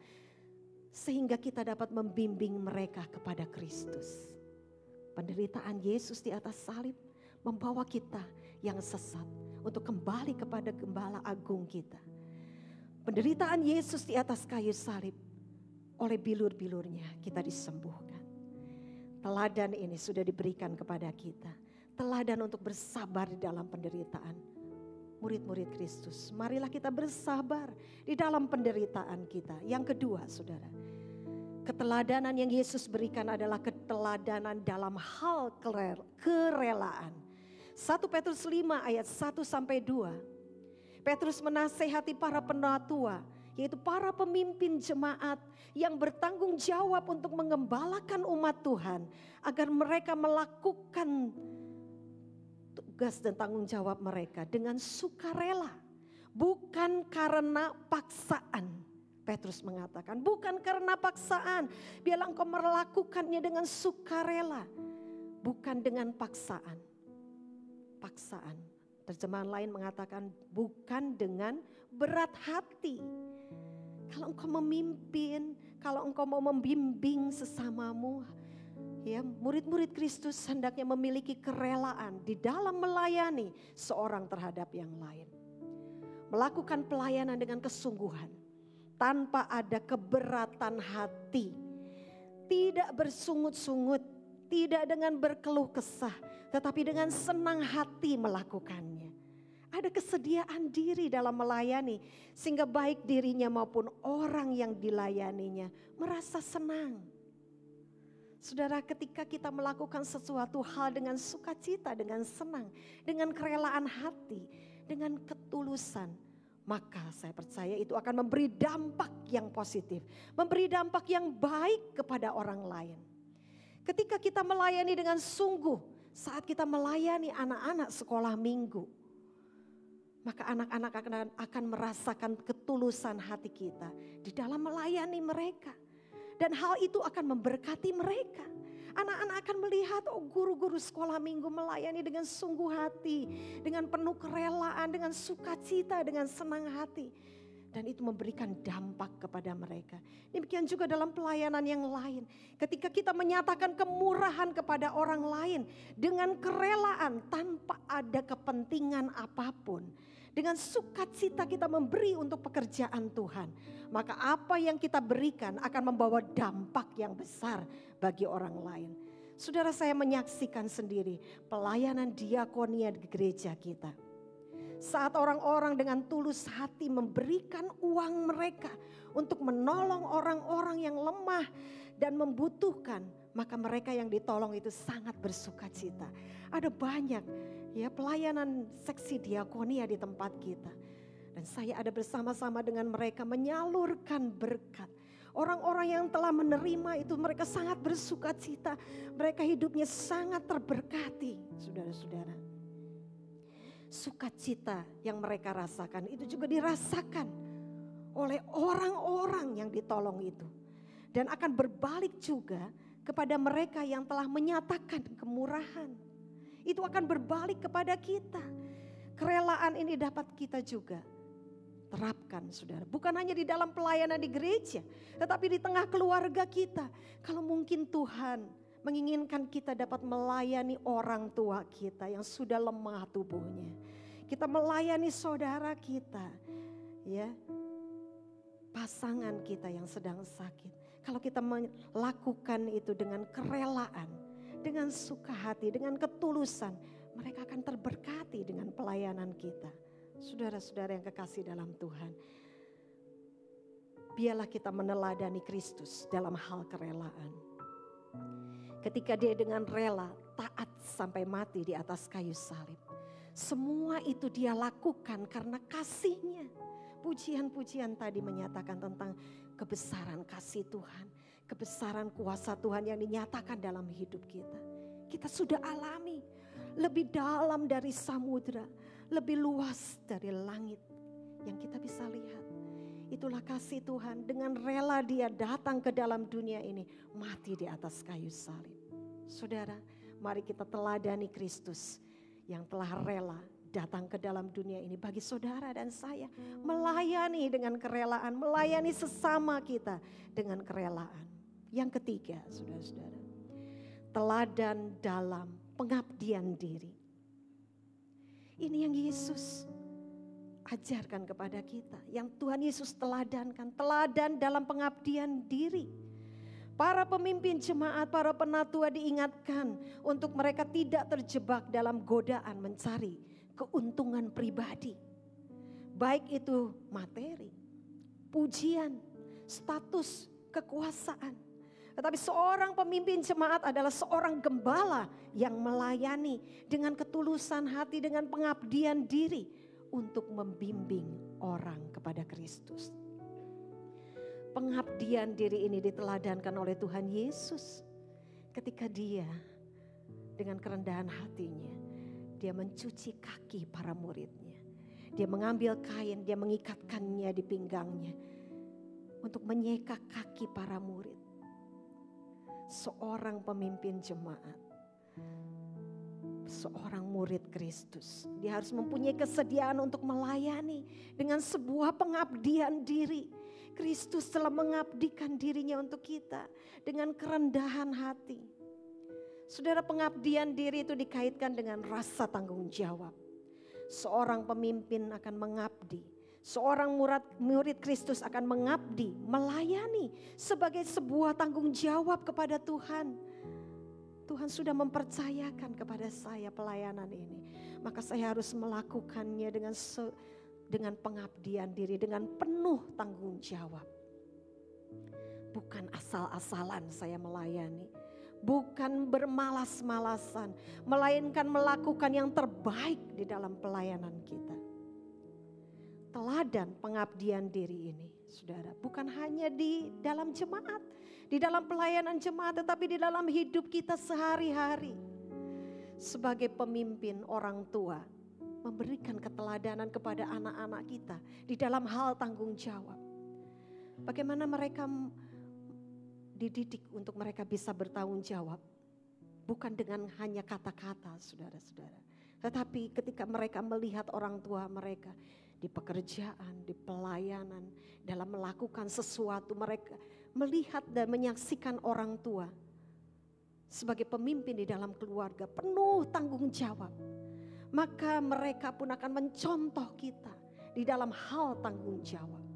Sehingga kita dapat membimbing mereka kepada Kristus. Penderitaan Yesus di atas salib membawa kita yang sesat untuk kembali kepada Gembala Agung kita. Penderitaan Yesus di atas kayu salib, oleh bilur-bilurnya kita disembuhkan. Teladan ini sudah diberikan kepada kita. teladan untuk bersabar di dalam penderitaan. Murid-murid Kristus, marilah kita bersabar di dalam penderitaan kita. Yang kedua, saudara, keteladanan yang Yesus berikan adalah keteladanan dalam hal kerelaan. 1 Petrus 5 ayat 1-2. Petrus menasehati para penatua, yaitu para pemimpin jemaat yang bertanggung jawab untuk mengembalakan umat Tuhan, agar mereka melakukan tugas dan tanggung jawab mereka dengan sukarela, bukan karena paksaan. Petrus mengatakan, bukan karena paksaan, biarlah engkau melakukannya dengan sukarela, bukan dengan paksaan. Paksaan, terjemahan lain mengatakan bukan dengan berat hati. Kalau engkau memimpin, kalau engkau mau membimbing sesamamu, ya, murid-murid Kristus hendaknya memiliki kerelaan di dalam melayani seorang terhadap yang lain. Melakukan pelayanan dengan kesungguhan, tanpa ada keberatan hati. Tidak bersungut-sungut, tidak dengan berkeluh kesah, tetapi dengan senang hati melakukannya. Ada kesediaan diri dalam melayani, sehingga baik dirinya maupun orang yang dilayaninya merasa senang. Saudara, ketika kita melakukan sesuatu hal dengan sukacita, dengan senang, dengan kerelaan hati, dengan ketulusan, maka saya percaya itu akan memberi dampak yang positif, memberi dampak yang baik kepada orang lain. Ketika kita melayani dengan sungguh, saat kita melayani anak-anak sekolah minggu, maka anak-anak akan merasakan ketulusan hati kita di dalam melayani mereka. Dan hal itu akan memberkati mereka. Anak-anak akan melihat, oh, guru-guru sekolah minggu melayani dengan sungguh hati, dengan penuh kerelaan, dengan sukacita, dengan senang hati. Dan itu memberikan dampak kepada mereka. Demikian juga dalam pelayanan yang lain. Ketika kita menyatakan kemurahan kepada orang lain dengan kerelaan tanpa ada kepentingan apapun. Dengan sukacita kita memberi untuk pekerjaan Tuhan. Maka apa yang kita berikan akan membawa dampak yang besar bagi orang lain. Saudara, saya menyaksikan sendiri pelayanan diakonia di gereja kita. Saat orang-orang dengan tulus hati memberikan uang mereka untuk menolong orang-orang yang lemah dan membutuhkan, maka mereka yang ditolong itu sangat bersukacita. Ada banyak ya pelayanan seksi diakonia di tempat kita. Dan saya ada bersama-sama dengan mereka menyalurkan berkat. Orang-orang yang telah menerima itu mereka sangat bersukacita. Mereka hidupnya sangat terberkati, saudara-saudara. Sukacita yang mereka rasakan itu juga dirasakan oleh orang-orang yang ditolong itu. Dan akan berbalik juga kepada mereka yang telah menyatakan kemurahan. Itu akan berbalik kepada kita. Kerelaan ini dapat kita juga terapkan, saudara. Bukan hanya di dalam pelayanan di gereja, tetapi di tengah keluarga kita. Kalau mungkin Tuhan menginginkan kita dapat melayani orang tua kita yang sudah lemah tubuhnya. Kita melayani saudara kita, ya, pasangan kita yang sedang sakit. Kalau kita melakukan itu dengan kerelaan, dengan suka hati, dengan ketulusan, mereka akan terberkati dengan pelayanan kita. Saudara-saudara yang kekasih dalam Tuhan, biarlah kita meneladani Kristus dalam hal kerelaan. Ketika dia dengan rela taat sampai mati di atas kayu salib. Semua itu dia lakukan karena kasihnya. Pujian-pujian tadi menyatakan tentang kebesaran kasih Tuhan. Kebesaran kuasa Tuhan yang dinyatakan dalam hidup kita. Kita sudah alami lebih dalam dari samudra. Lebih luas dari langit yang kita bisa lihat. Itulah kasih Tuhan, dengan rela dia datang ke dalam dunia ini, mati di atas kayu salib. Saudara, mari kita teladani Kristus yang telah rela datang ke dalam dunia ini bagi saudara dan saya. Melayani dengan kerelaan, melayani sesama kita dengan kerelaan. Yang ketiga, saudara-saudara, teladan dalam pengabdian diri. Ini yang Yesus ajarkan kepada kita, yang Tuhan Yesus teladankan, teladan dalam pengabdian diri. Para pemimpin jemaat, para penatua diingatkan untuk mereka tidak terjebak dalam godaan mencari keuntungan pribadi. Baik itu materi, pujian, status, kekuasaan. Tetapi seorang pemimpin jemaat adalah seorang gembala yang melayani dengan ketulusan hati, dengan pengabdian diri untuk membimbing orang kepada Kristus. Pengabdian diri ini diteladankan oleh Tuhan Yesus ketika dia dengan kerendahan hatinya, dia mencuci kaki para muridnya. Dia mengambil kain, dia mengikatkannya di pinggangnya untuk menyeka kaki para murid. Seorang pemimpin jemaat, seorang murid Kristus, dia harus mempunyai kesediaan untuk melayani dengan sebuah pengabdian diri. Kristus telah mengabdikan dirinya untuk kita dengan kerendahan hati. Saudara, pengabdian diri itu dikaitkan dengan rasa tanggung jawab. Seorang pemimpin akan mengabdi, seorang murid Kristus akan mengabdi, melayani sebagai sebuah tanggung jawab kepada Tuhan. Tuhan sudah mempercayakan kepada saya pelayanan ini, maka saya harus melakukannya dengan pengabdian diri, dengan penuh tanggung jawab. Bukan asal-asalan saya melayani, bukan bermalas-malasan, melainkan melakukan yang terbaik di dalam pelayanan kita. Teladan pengabdian diri ini, saudara, bukan hanya di dalam jemaat, di dalam pelayanan jemaat, tetapi di dalam hidup kita sehari-hari. Sebagai pemimpin orang tua, memberikan keteladanan kepada anak-anak kita di dalam hal tanggung jawab. Bagaimana mereka dididik untuk mereka bisa bertanggung jawab. Bukan dengan hanya kata-kata, saudara-saudara. Tetapi ketika mereka melihat orang tua mereka di pekerjaan, di pelayanan, dalam melakukan sesuatu, mereka melihat dan menyaksikan orang tua sebagai pemimpin di dalam keluarga penuh tanggung jawab. Maka mereka pun akan mencontoh kita di dalam hal tanggung jawab.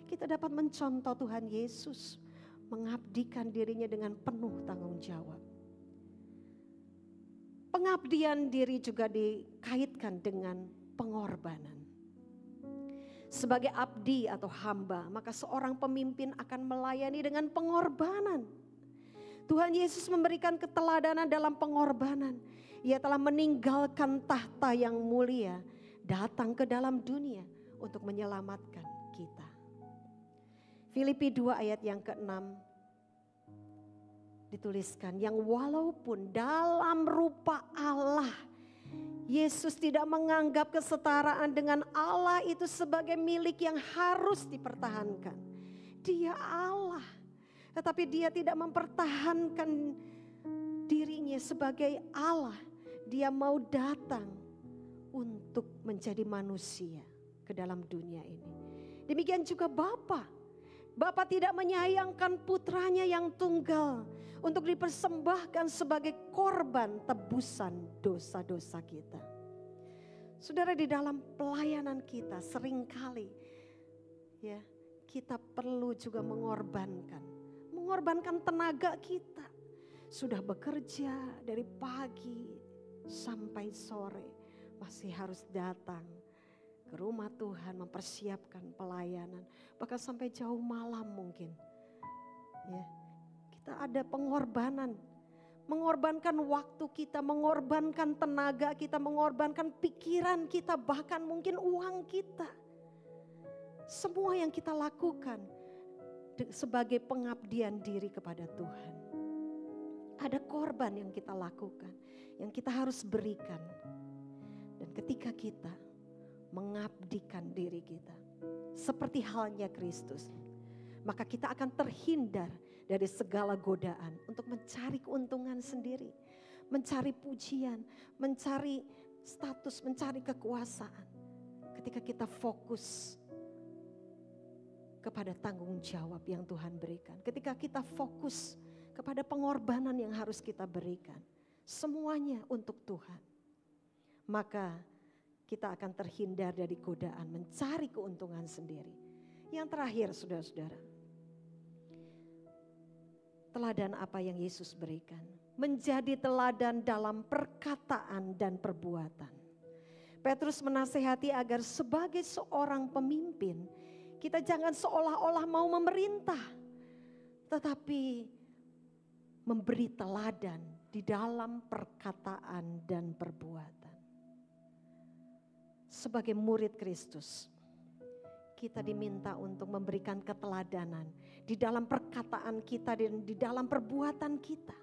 Kita dapat mencontoh Tuhan Yesus mengabdikan dirinya dengan penuh tanggung jawab. Pengabdian diri juga dikaitkan dengan pengorbanan. Sebagai abdi atau hamba, maka seorang pemimpin akan melayani dengan pengorbanan. Tuhan Yesus memberikan keteladanan dalam pengorbanan. Ia telah meninggalkan tahta yang mulia, datang ke dalam dunia untuk menyelamatkan kita. Filipi 2 ayat yang ke-6 dituliskan, yang walaupun dalam rupa Allah, Yesus tidak menganggap kesetaraan dengan Allah itu sebagai milik yang harus dipertahankan. Dia Allah, tetapi dia tidak mempertahankan dirinya sebagai Allah. Dia mau datang untuk menjadi manusia ke dalam dunia ini. Demikian juga Bapa. Bapa tidak menyayangkan putranya yang tunggal untuk dipersembahkan sebagai korban tebusan dosa-dosa kita. Saudara, di dalam pelayanan kita seringkali ya, kita perlu juga mengorbankan tenaga kita. Sudah bekerja dari pagi sampai sore, masih harus datang ke rumah Tuhan mempersiapkan pelayanan, bahkan sampai jauh malam mungkin. Ya, kita ada pengorbanan, mengorbankan waktu kita, mengorbankan tenaga kita, mengorbankan pikiran kita, bahkan mungkin uang kita. Semua yang kita lakukan sebagai pengabdian diri kepada Tuhan. Ada korban yang kita lakukan, yang kita harus berikan. Dan ketika kita mengabdikan diri kita seperti halnya Kristus, maka kita akan terhindar dari segala godaan untuk mencari keuntungan sendiri, mencari pujian, mencari status, mencari kekuasaan. Ketika kita fokus kepada tanggung jawab yang Tuhan berikan, ketika kita fokus kepada pengorbanan yang harus kita berikan, semuanya untuk Tuhan, maka kita akan terhindar dari godaan mencari keuntungan sendiri. Yang terakhir, saudara-saudara, Teladan apa yang Yesus berikan? Menjadi teladan dalam perkataan dan perbuatan. Petrus menasihati agar sebagai seorang pemimpin, kita jangan seolah-olah mau memerintah, tetapi memberi teladan di dalam perkataan dan perbuatan. Sebagai murid Kristus, kita diminta untuk memberikan keteladanan di dalam perkataan kita dan di dalam perbuatan kita.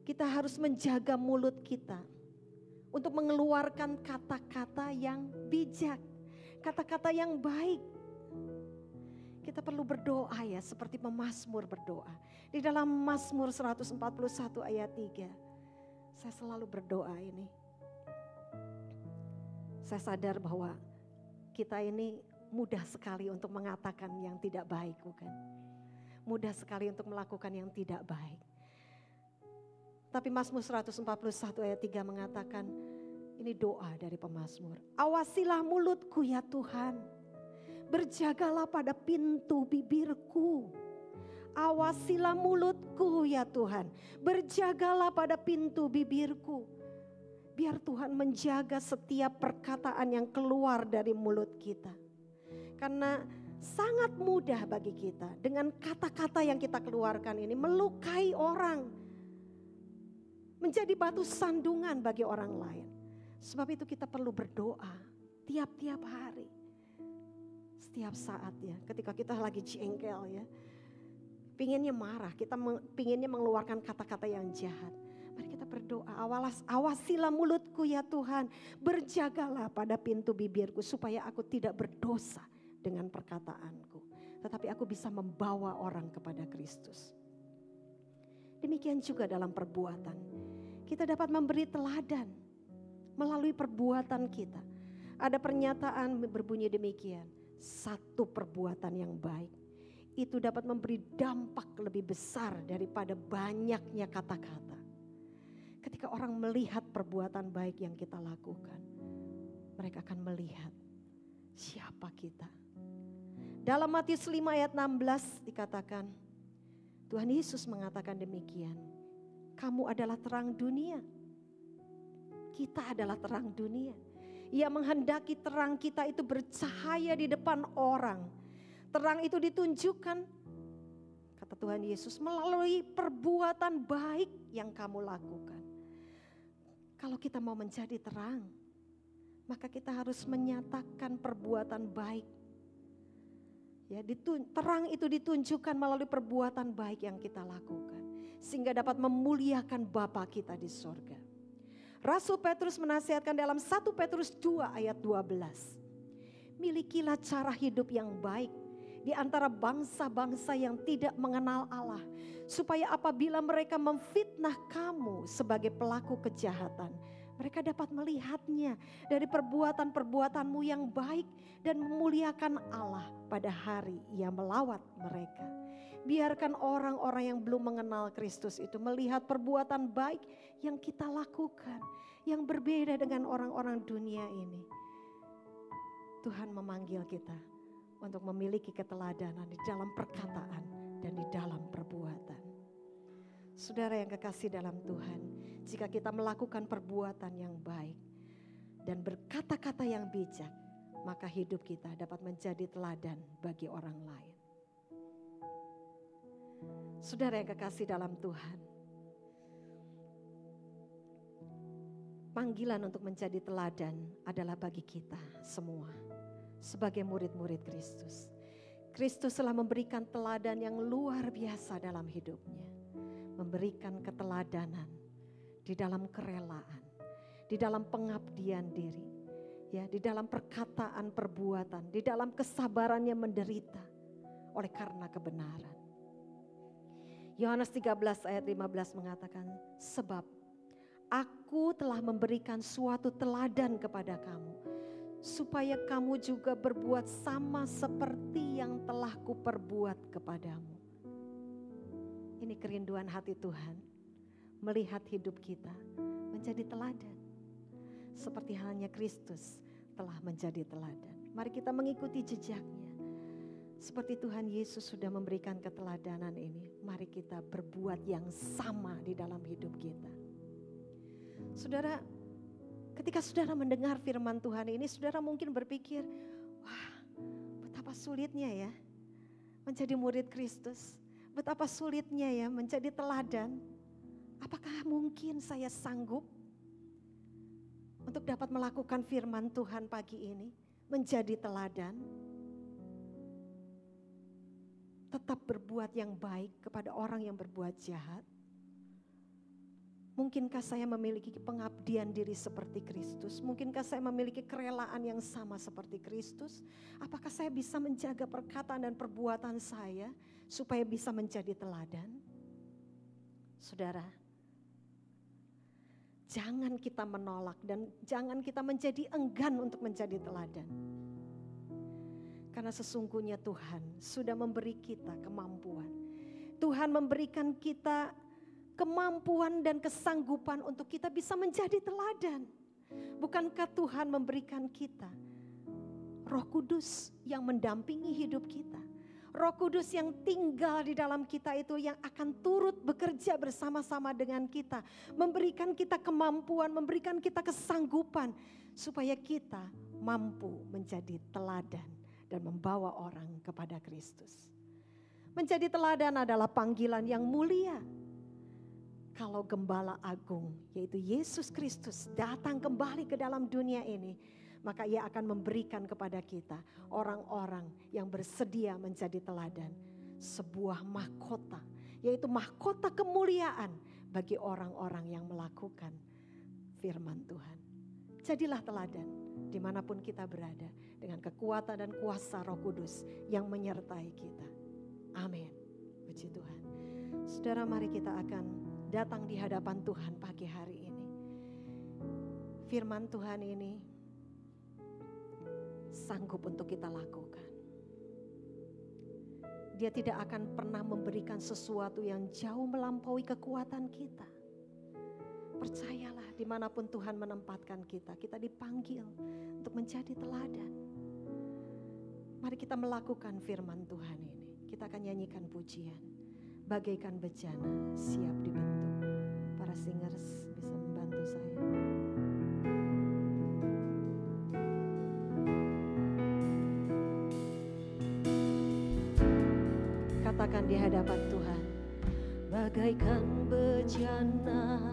Kita harus menjaga mulut kita untuk mengeluarkan kata-kata yang bijak, kata-kata yang baik. Kita perlu berdoa ya, seperti pemazmur berdoa. Di dalam Mazmur 141 ayat 3, saya selalu berdoa ini. Saya sadar bahwa kita ini mudah sekali untuk mengatakan yang tidak baik, bukan? Mudah sekali untuk melakukan yang tidak baik. Tapi Mazmur 141 ayat 3 mengatakan, ini doa dari pemazmur. Awasilah mulutku ya Tuhan, berjagalah pada pintu bibirku. Awasilah mulutku ya Tuhan, berjagalah pada pintu bibirku. Biar Tuhan menjaga setiap perkataan yang keluar dari mulut kita. Karena sangat mudah bagi kita dengan kata-kata yang kita keluarkan ini melukai orang. Menjadi batu sandungan bagi orang lain. Sebab itu kita perlu berdoa tiap-tiap hari. Setiap saat ya, ketika kita lagi jengkel ya. Pinginnya marah, kita pinginnya mengeluarkan kata-kata yang jahat. Mari kita berdoa, awasilah mulutku ya Tuhan. Berjagalah pada pintu bibirku supaya aku tidak berdosa dengan perkataanku. Tetapi aku bisa membawa orang kepada Kristus. Demikian juga dalam perbuatan. Kita dapat memberi teladan melalui perbuatan kita. Ada pernyataan berbunyi demikian. Satu perbuatan yang baik itu dapat memberi dampak lebih besar daripada banyaknya kata-kata. Ketika orang melihat perbuatan baik yang kita lakukan, mereka akan melihat siapa kita. Dalam Matius 5 ayat 16 dikatakan, Tuhan Yesus mengatakan demikian. Kamu adalah terang dunia. Kita adalah terang dunia. Ia menghendaki terang kita itu bercahaya di depan orang. Terang itu ditunjukkan, kata Tuhan Yesus, melalui perbuatan baik yang kamu lakukan. Kalau kita mau menjadi terang, maka kita harus menyatakan perbuatan baik. Ya, terang itu ditunjukkan melalui perbuatan baik yang kita lakukan. Sehingga dapat memuliakan Bapa kita di sorga. Rasul Petrus menasihatkan dalam 1 Petrus 2 ayat 12. Milikilah cara hidup yang baik di antara bangsa-bangsa yang tidak mengenal Allah. Supaya apabila mereka memfitnah kamu sebagai pelaku kejahatan, mereka dapat melihatnya dari perbuatan-perbuatanmu yang baik dan memuliakan Allah pada hari Ia melawat mereka. Biarkan orang-orang yang belum mengenal Kristus itu melihat perbuatan baik yang kita lakukan, yang berbeda dengan orang-orang dunia ini. Tuhan memanggil kita untuk memiliki keteladanan di dalam perkataan dan di dalam perbuatan. Saudara yang kekasih dalam Tuhan, jika kita melakukan perbuatan yang baik dan berkata-kata yang bijak, maka hidup kita dapat menjadi teladan bagi orang lain. Saudara yang kekasih dalam Tuhan, panggilan untuk menjadi teladan adalah bagi kita semua sebagai murid-murid Kristus. Kristus telah memberikan teladan yang luar biasa dalam hidupnya. Memberikan keteladanan di dalam kerelaan, di dalam pengabdian diri, ya, di dalam perkataan perbuatan, di dalam kesabarannya menderita oleh karena kebenaran. Yohanes 13 ayat 15 mengatakan, sebab aku telah memberikan suatu teladan kepada kamu, supaya kamu juga berbuat sama seperti yang telah kuperbuat kepadamu. Ini kerinduan hati Tuhan, melihat hidup kita menjadi teladan. Seperti halnya Kristus telah menjadi teladan. Mari kita mengikuti jejaknya. Seperti Tuhan Yesus sudah memberikan keteladanan ini, mari kita berbuat yang sama di dalam hidup kita. Saudara, ketika saudara mendengar firman Tuhan ini, saudara mungkin berpikir, wah, betapa sulitnya ya menjadi murid Kristus. Betapa sulitnya ya menjadi teladan. Apakah mungkin saya sanggup untuk dapat melakukan firman Tuhan pagi ini, menjadi teladan? Tetap berbuat yang baik kepada orang yang berbuat jahat. Mungkinkah saya memiliki pengabdian diri seperti Kristus? Mungkinkah saya memiliki kerelaan yang sama seperti Kristus? Apakah saya bisa menjaga perkataan dan perbuatan saya supaya bisa menjadi teladan? Saudara, jangan kita menolak dan jangan kita menjadi enggan untuk menjadi teladan. Karena sesungguhnya Tuhan sudah memberi kita kemampuan. Tuhan memberikan kita kemampuan dan kesanggupan untuk kita bisa menjadi teladan. Bukankah Tuhan memberikan kita Roh Kudus yang mendampingi hidup kita? Roh Kudus yang tinggal di dalam kita itu yang akan turut bekerja bersama-sama dengan kita. Memberikan kita kemampuan, memberikan kita kesanggupan supaya kita mampu menjadi teladan dan membawa orang kepada Kristus. Menjadi teladan adalah panggilan yang mulia. Kalau Gembala Agung, yaitu Yesus Kristus, datang kembali ke dalam dunia ini, maka Ia akan memberikan kepada kita orang-orang yang bersedia menjadi teladan. Sebuah mahkota, yaitu mahkota kemuliaan bagi orang-orang yang melakukan firman Tuhan. Jadilah teladan dimanapun kita berada, dengan kekuatan dan kuasa Roh Kudus yang menyertai kita. Amin. Puji Tuhan. Saudara, mari kita akan datang di hadapan Tuhan pagi hari ini. Firman Tuhan ini sanggup untuk kita lakukan. Dia tidak akan pernah memberikan sesuatu yang jauh melampaui kekuatan kita. Percayalah, dimanapun Tuhan menempatkan kita, kita dipanggil untuk menjadi teladan. Mari kita melakukan firman Tuhan ini. Kita akan nyanyikan pujian, bagaikan bejana siap dibentuk. Para singers bisa membantu saya. Katakan di hadapan Tuhan, bagaikan bejana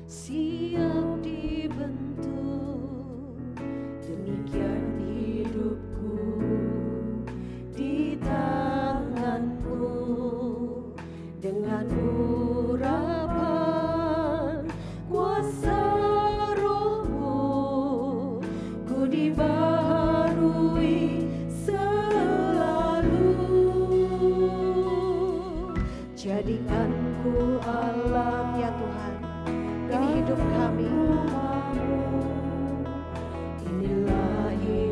siap dibentuk, demikian hidupku di tanganmu, dengan urapan kuasa Roh-Mu, ku dibaharui selalu. Jadikanku Allah ya Tuhan, ini hidup kami, inilah hidup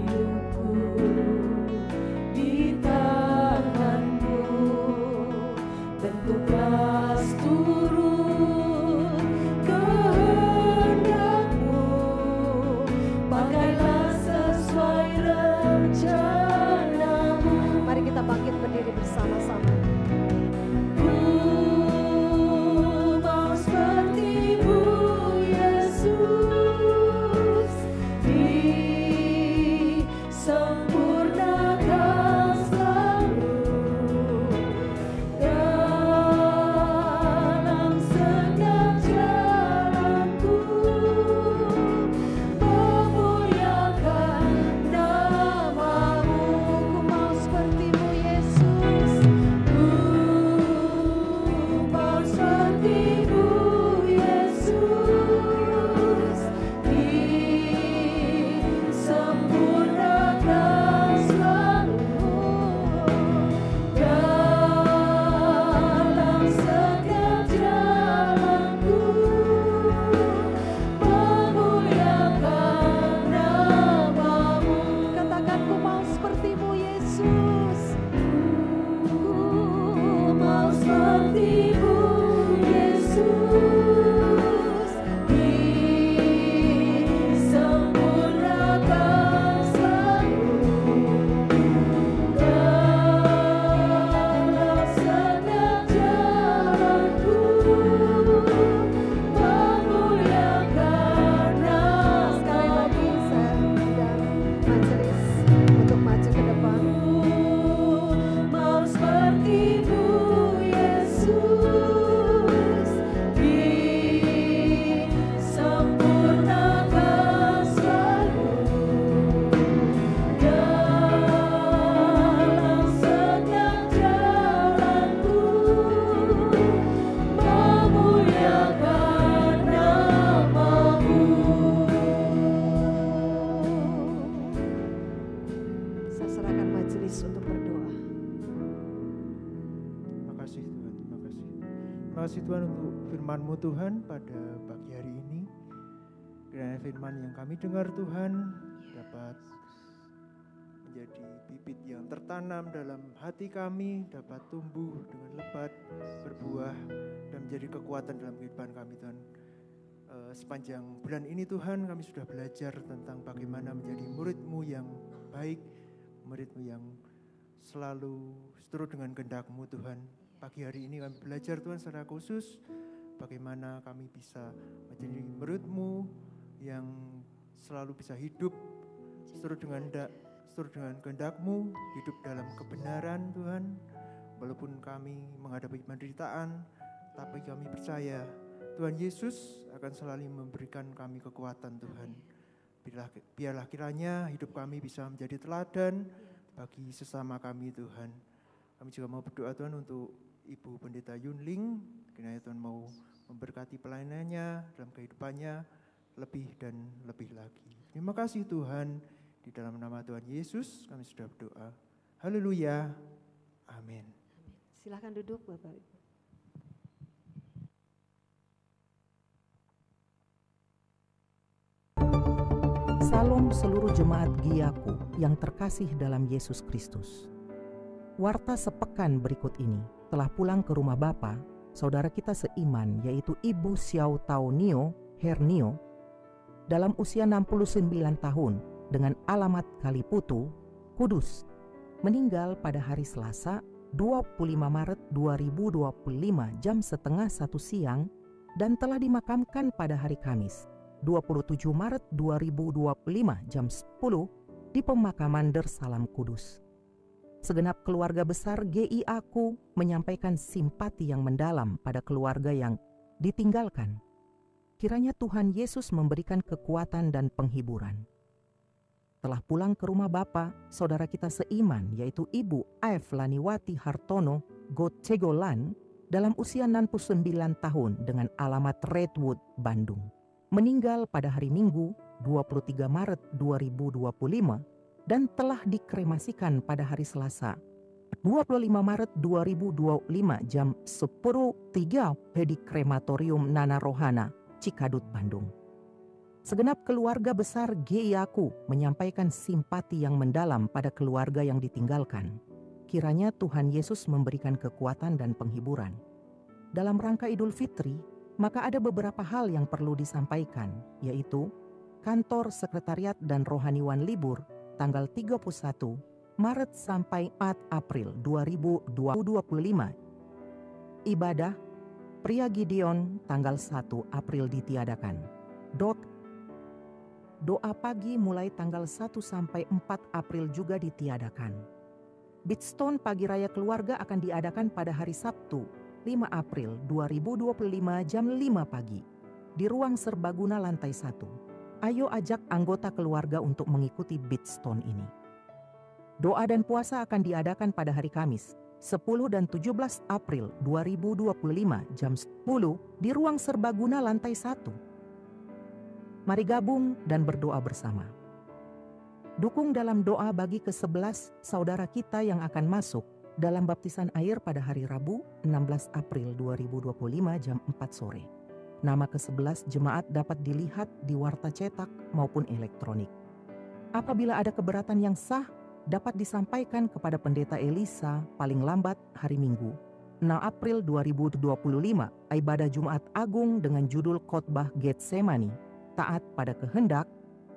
Tuhan untuk firman-Mu Tuhan pada pagi hari ini. Kiranya firman yang kami dengar Tuhan dapat menjadi bibit yang tertanam dalam hati kami, dapat tumbuh dengan lebat, berbuah, dan menjadi kekuatan dalam kehidupan kami Tuhan. Sepanjang bulan ini Tuhan, kami sudah belajar tentang bagaimana menjadi murid-Mu yang baik, murid-Mu yang selalu seturut dengan kehendak-Mu Tuhan. Pagi hari ini kami belajar Tuhan secara khusus bagaimana kami bisa menjadi murid-Mu yang selalu bisa hidup seturut dengan kehendak-Mu, hidup dalam kebenaran Tuhan. Walaupun kami menghadapi penderitaan, tapi kami percaya Tuhan Yesus akan selalu memberikan kami kekuatan Tuhan. Biarlah kiranya hidup kami bisa menjadi teladan bagi sesama kami Tuhan. Kami juga mau berdoa Tuhan untuk Ibu Pendeta Yunling, kiranya Tuhan mau memberkati pelayanannya dalam kehidupannya lebih dan lebih lagi. Terima kasih Tuhan, di dalam nama Tuhan Yesus kami sudah berdoa. Haleluya. Amin. Silakan duduk Bapak Ibu. Salam seluruh jemaat Giyaku yang terkasih dalam Yesus Kristus. Warta sepekan berikut ini telah pulang ke rumah Bapa, saudara kita seiman yaitu Ibu Xiao Tao Nio Hernio dalam usia 69 tahun dengan alamat Kaliputu, Kudus, meninggal pada hari Selasa 25 Maret 2025 jam 12:30 siang dan telah dimakamkan pada hari Kamis 27 Maret 2025 jam 10 di pemakaman Darussalam Kudus. Segenap keluarga besar GIAku menyampaikan simpati yang mendalam pada keluarga yang ditinggalkan. Kiranya Tuhan Yesus memberikan kekuatan dan penghiburan. Telah pulang ke rumah Bapa, saudara kita seiman yaitu Ibu A.F. Laniwati Hartono Gocegolan dalam usia 69 tahun dengan alamat Redwood, Bandung. Meninggal pada hari Minggu 23 Maret 2025 dan telah dikremasikan pada hari Selasa 25 Maret 2025 jam 10.03 di Krematorium Nana Rohana, Cikadut, Bandung. Segenap keluarga besar GIAku menyampaikan simpati yang mendalam pada keluarga yang ditinggalkan. Kiranya Tuhan Yesus memberikan kekuatan dan penghiburan. Dalam rangka Idul Fitri, maka ada beberapa hal yang perlu disampaikan, yaitu Kantor Sekretariat dan Rohaniwan libur tanggal 31 Maret sampai 4 April 2025. Ibadah Pria Gideon tanggal 1 April ditiadakan. Doa pagi mulai tanggal 1 sampai 4 April juga ditiadakan. Bidstone Pagi Raya Keluarga akan diadakan pada hari Sabtu 5 April 2025 jam 5 pagi di ruang serbaguna lantai 1. Ayo ajak anggota keluarga untuk mengikuti Bidstone ini. Doa dan puasa akan diadakan pada hari Kamis 10 dan 17 April 2025 jam 10 di ruang serbaguna lantai 1. Mari gabung dan berdoa bersama. Dukung dalam doa bagi ke-11 saudara kita yang akan masuk dalam baptisan air pada hari Rabu 16 April 2025 jam 4 sore. Nama ke-11 jemaat dapat dilihat di warta cetak maupun elektronik. Apabila ada keberatan yang sah, dapat disampaikan kepada Pendeta Elisa paling lambat hari Minggu 6 April 2025. Ibadah Jumat Agung dengan judul Khotbah Getsemani, Taat pada Kehendak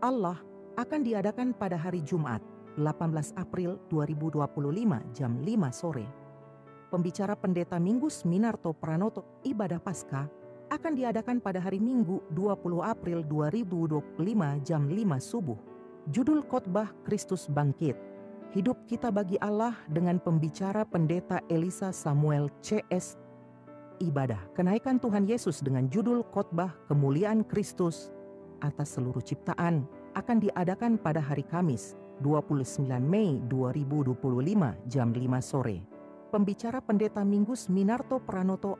Allah, akan diadakan pada hari Jumat 18 April 2025 jam 5 sore. Pembicara Pendeta Mingus Minarto Pranoto Ibadah Paskah akan diadakan pada hari Minggu 20 April 2025 jam 5 subuh. Judul khotbah Kristus Bangkit, Hidup Kita Bagi Allah dengan pembicara Pendeta Elisa Samuel CS. Ibadah Kenaikan Tuhan Yesus dengan judul khotbah Kemuliaan Kristus atas seluruh ciptaan akan diadakan pada hari Kamis 29 Mei 2025 jam 5 sore. Pembicara Pendeta Mingus Minarto Pranoto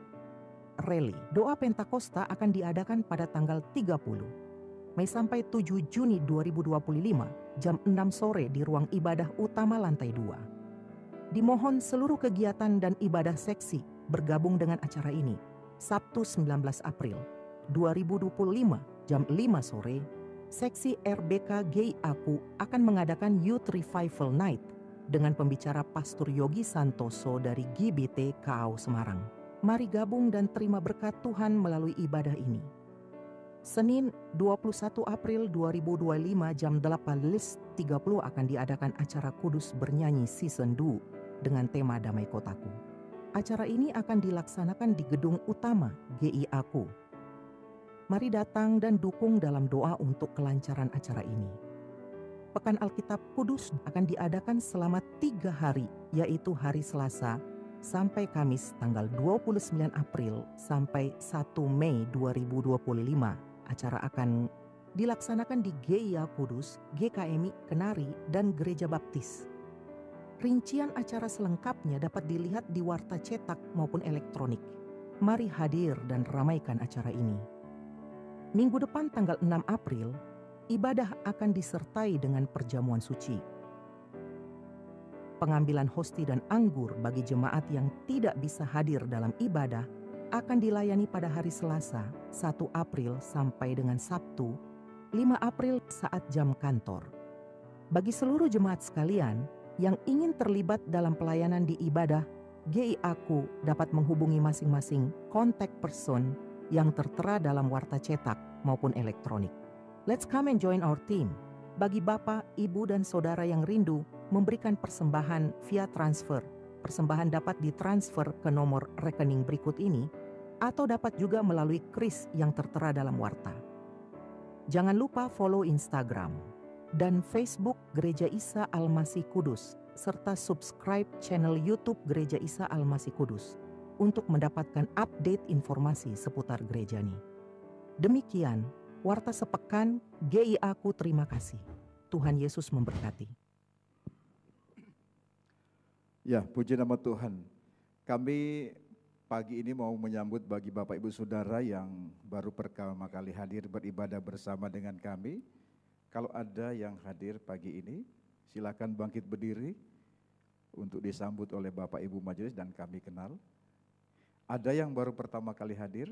Reli. Doa Pentakosta akan diadakan pada tanggal 30 Mei sampai 7 Juni 2025 jam 6 sore di ruang ibadah utama lantai 2. Dimohon seluruh kegiatan dan ibadah seksi bergabung dengan acara ini Sabtu 19 April 2025 jam 5 sore, seksi RBK GI Aku akan mengadakan Youth Revival Night dengan pembicara Pastor Yogi Santoso dari GBT KAU Semarang. Mari gabung dan terima berkat Tuhan melalui ibadah ini. Senin 21 April 2025 jam 18.30 akan diadakan acara Kudus Bernyanyi Season 2 dengan tema Damai Kotaku. Acara ini akan dilaksanakan di gedung utama GI Aku. Mari datang dan dukung dalam doa untuk kelancaran acara ini. Pekan Alkitab Kudus akan diadakan selama 3 hari, yaitu hari Selasa sampai Kamis tanggal 29 April sampai 1 Mei 2025. Acara akan dilaksanakan di GIA Kudus, GKMI Kenari, dan Gereja Baptis. Rincian acara selengkapnya dapat dilihat di warta cetak maupun elektronik. Mari hadir dan ramaikan acara ini. Minggu depan tanggal 6 April, ibadah akan disertai dengan perjamuan suci. Pengambilan hosti dan anggur bagi jemaat yang tidak bisa hadir dalam ibadah akan dilayani pada hari Selasa 1 April sampai dengan Sabtu 5 April saat jam kantor. Bagi seluruh jemaat sekalian yang ingin terlibat dalam pelayanan di ibadah, GI Aku dapat menghubungi masing-masing kontak person yang tertera dalam warta cetak maupun elektronik. Let's come and join our team. Bagi Bapak, Ibu, dan Saudara yang rindu memberikan persembahan via transfer, persembahan dapat ditransfer ke nomor rekening berikut ini atau dapat juga melalui kris yang tertera dalam warta. Jangan lupa follow Instagram dan Facebook Gereja Isa Almasih Kudus serta subscribe channel YouTube Gereja Isa Almasih Kudus untuk mendapatkan update informasi seputar gereja ini. Demikian, warta sepekan GI Aku terima kasih. Tuhan Yesus memberkati. Ya, puji nama Tuhan. Kami pagi ini mau menyambut bagi Bapak Ibu Saudara yang baru pertama kali hadir beribadah bersama dengan kami. Kalau ada yang hadir pagi ini, silakan bangkit berdiri untuk disambut oleh Bapak Ibu Majelis dan kami kenal. Ada yang baru pertama kali hadir,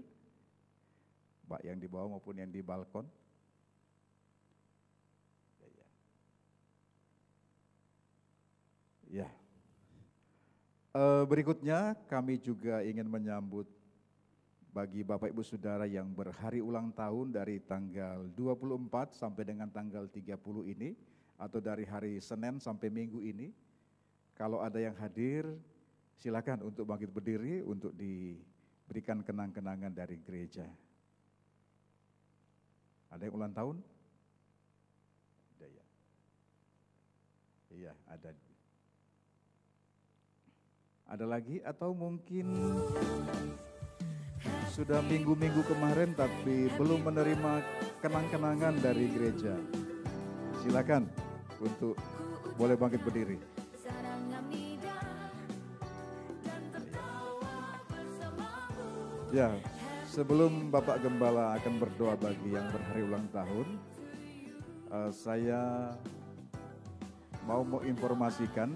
Pak yang di bawah maupun yang di balkon. Ya. Berikutnya kami juga ingin menyambut bagi Bapak Ibu Saudara yang berhari ulang tahun dari tanggal 24 sampai dengan tanggal 30 ini, atau dari hari Senin sampai Minggu ini. Kalau ada yang hadir, silakan untuk bangkit berdiri untuk diberikan kenang-kenangan dari gereja. Ada yang ulang tahun? Ada ya. Iya, ada. Ada lagi atau mungkin sudah minggu-minggu kemarin tapi belum menerima kenang-kenangan dari gereja. Silakan untuk boleh bangkit berdiri. Ya, sebelum Bapak Gembala akan berdoa bagi yang berhari ulang tahun, saya mau menginformasikan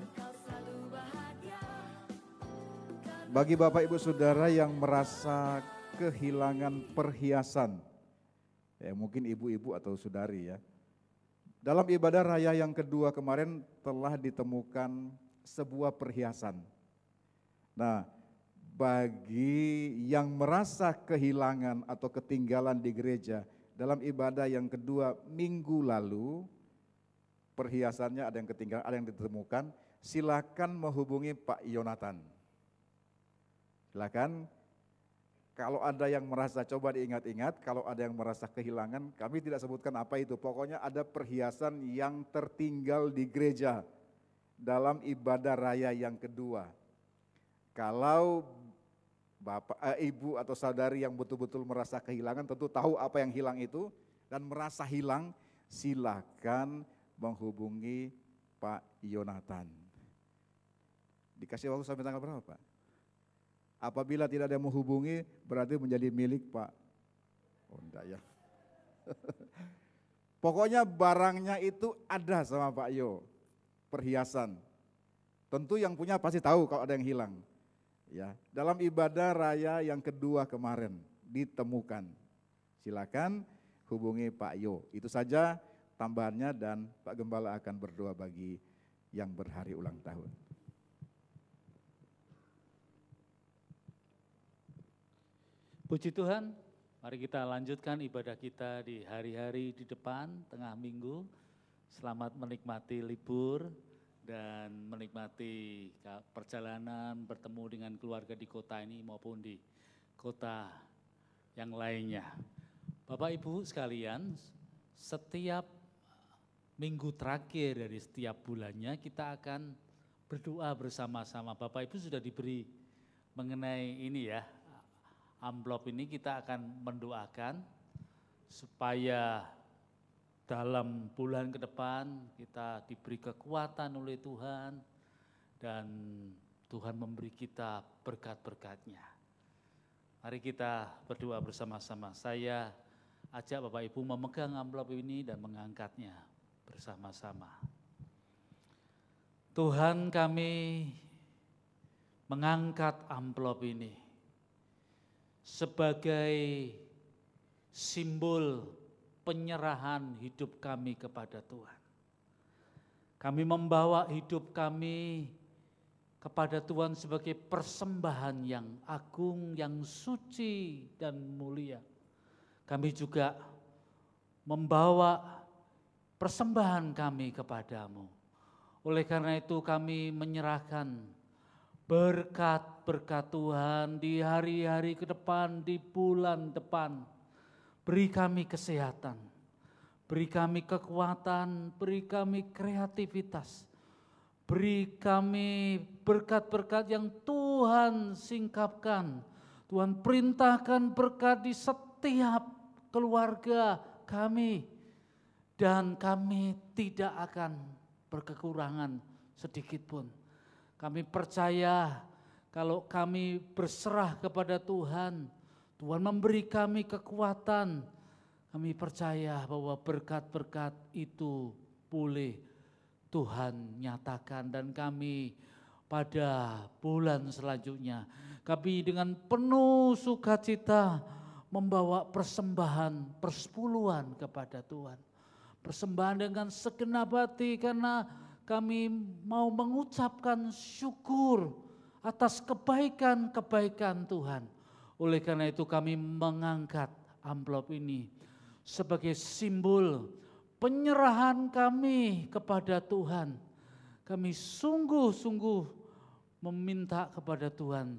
bagi Bapak Ibu Saudara yang merasa kehilangan perhiasan, ya mungkin ibu-ibu atau saudari ya. Dalam ibadah raya yang kedua kemarin telah ditemukan sebuah perhiasan. Nah, bagi yang merasa kehilangan atau ketinggalan di gereja dalam ibadah yang kedua minggu lalu, perhiasannya ada yang ketinggalan, ada yang ditemukan, silakan menghubungi Pak Yonatan. Silakan, kalau ada yang merasa, coba diingat-ingat, kalau ada yang merasa kehilangan, kami tidak sebutkan apa itu, pokoknya ada perhiasan yang tertinggal di gereja dalam ibadah raya yang kedua. Kalau Bapak, Ibu atau saudari yang betul-betul merasa kehilangan tentu tahu apa yang hilang itu dan merasa hilang, silakan menghubungi Pak Yonatan. Dikasih waktu sampai tanggal berapa Pak? Apabila tidak ada yang menghubungi berarti menjadi milik Pak. Oh enggak ya. Pokoknya barangnya itu ada sama Pak Yo, perhiasan. Tentu yang punya pasti tahu kalau ada yang hilang. Ya, dalam ibadah raya yang kedua kemarin ditemukan. Silakan hubungi Pak Yo. Itu saja tambahannya dan Pak Gembala akan berdoa bagi yang berhari ulang tahun. Puji Tuhan, mari kita lanjutkan ibadah kita di hari-hari di depan, tengah minggu. Selamat menikmati libur dan menikmati perjalanan bertemu dengan keluarga di kota ini maupun di kota yang lainnya. Bapak Ibu sekalian, setiap minggu terakhir dari setiap bulannya kita akan berdoa bersama-sama. Bapak Ibu sudah diberi mengenai ini ya, amplop ini kita akan mendoakan supaya dalam bulan ke depan kita diberi kekuatan oleh Tuhan dan Tuhan memberi kita berkat-berkat-Nya. Mari kita berdoa bersama-sama. Saya ajak Bapak Ibu memegang amplop ini dan mengangkatnya bersama-sama. Tuhan, kami mengangkat amplop ini sebagai simbol penyerahan hidup kami kepada Tuhan. Kami membawa hidup kami kepada Tuhan sebagai persembahan yang agung, yang suci dan mulia. Kami juga membawa persembahan kami kepadamu. Oleh karena itu kami menyerahkan berkat-berkat Tuhan di hari-hari ke depan, di bulan depan. Beri kami kesehatan, beri kami kekuatan, beri kami kreativitas, beri kami berkat-berkat yang Tuhan singkapkan. Tuhan perintahkan berkat di setiap keluarga kami dan kami tidak akan berkekurangan sedikit pun. Kami percaya kalau kami berserah kepada Tuhan, Tuhan memberi kami kekuatan. Kami percaya bahwa berkat-berkat itu boleh Tuhan nyatakan dan kami pada bulan selanjutnya kami dengan penuh sukacita membawa persembahan persepuluhan kepada Tuhan. Persembahan dengan segenap hati karena kami mau mengucapkan syukur atas kebaikan-kebaikan Tuhan. Oleh karena itu kami mengangkat amplop ini sebagai simbol penyerahan kami kepada Tuhan. Kami sungguh-sungguh meminta kepada Tuhan.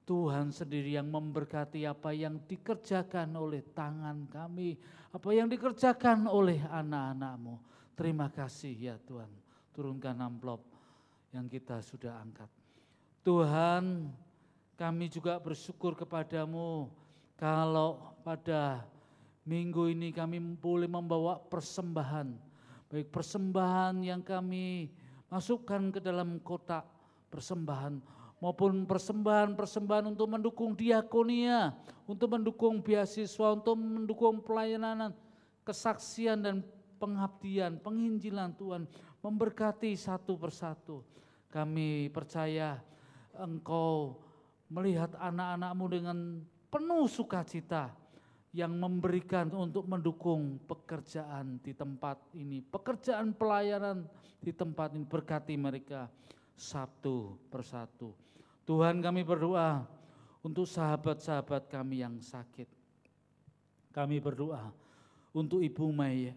Tuhan sendiri yang memberkati apa yang dikerjakan oleh tangan kami. Apa yang dikerjakan oleh anak-anak-Mu. Terima kasih ya Tuhan. Turunkan amplop yang kita sudah angkat. Tuhan, kami juga bersyukur kepadamu kalau pada minggu ini kami boleh membawa persembahan. Baik persembahan yang kami masukkan ke dalam kotak persembahan maupun persembahan-persembahan untuk mendukung diakonia, untuk mendukung beasiswa, untuk mendukung pelayanan, kesaksian dan pengabdian, penginjilan. Tuhan memberkati satu persatu. Kami percaya Engkau melihat anak-anak-Mu dengan penuh sukacita yang memberikan untuk mendukung pekerjaan di tempat ini, pekerjaan pelayanan di tempat ini. Berkati mereka satu persatu. Tuhan, kami berdoa untuk sahabat-sahabat kami yang sakit. Kami berdoa untuk Ibu Maya,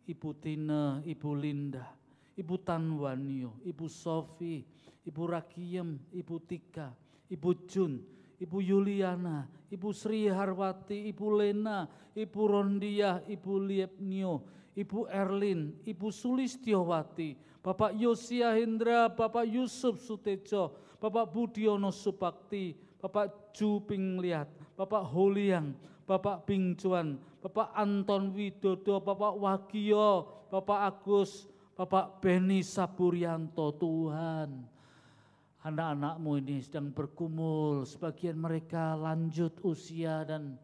Ibu Tina, Ibu Linda, Ibu Tanwanio, Ibu Sofi, Ibu Rakiem, Ibu Tika, Ibu Jun, Ibu Yuliana, Ibu Sri Harwati, Ibu Lena, Ibu Rondia, Ibu Liepnio, Ibu Erlin, Ibu Sulistiowati, Bapak Yosia Hendra, Bapak Yusuf Sutejo, Bapak Budiono Supakti, Bapak Ju Pingliat, Bapak Holiang, Bapak Bingcuan, Bapak Anton Widodo, Bapak Wagio, Bapak Agus, Bapak Beni Saburyanto. Tuhan, anak-anak-Mu ini sedang bergumul, sebagian mereka lanjut usia dan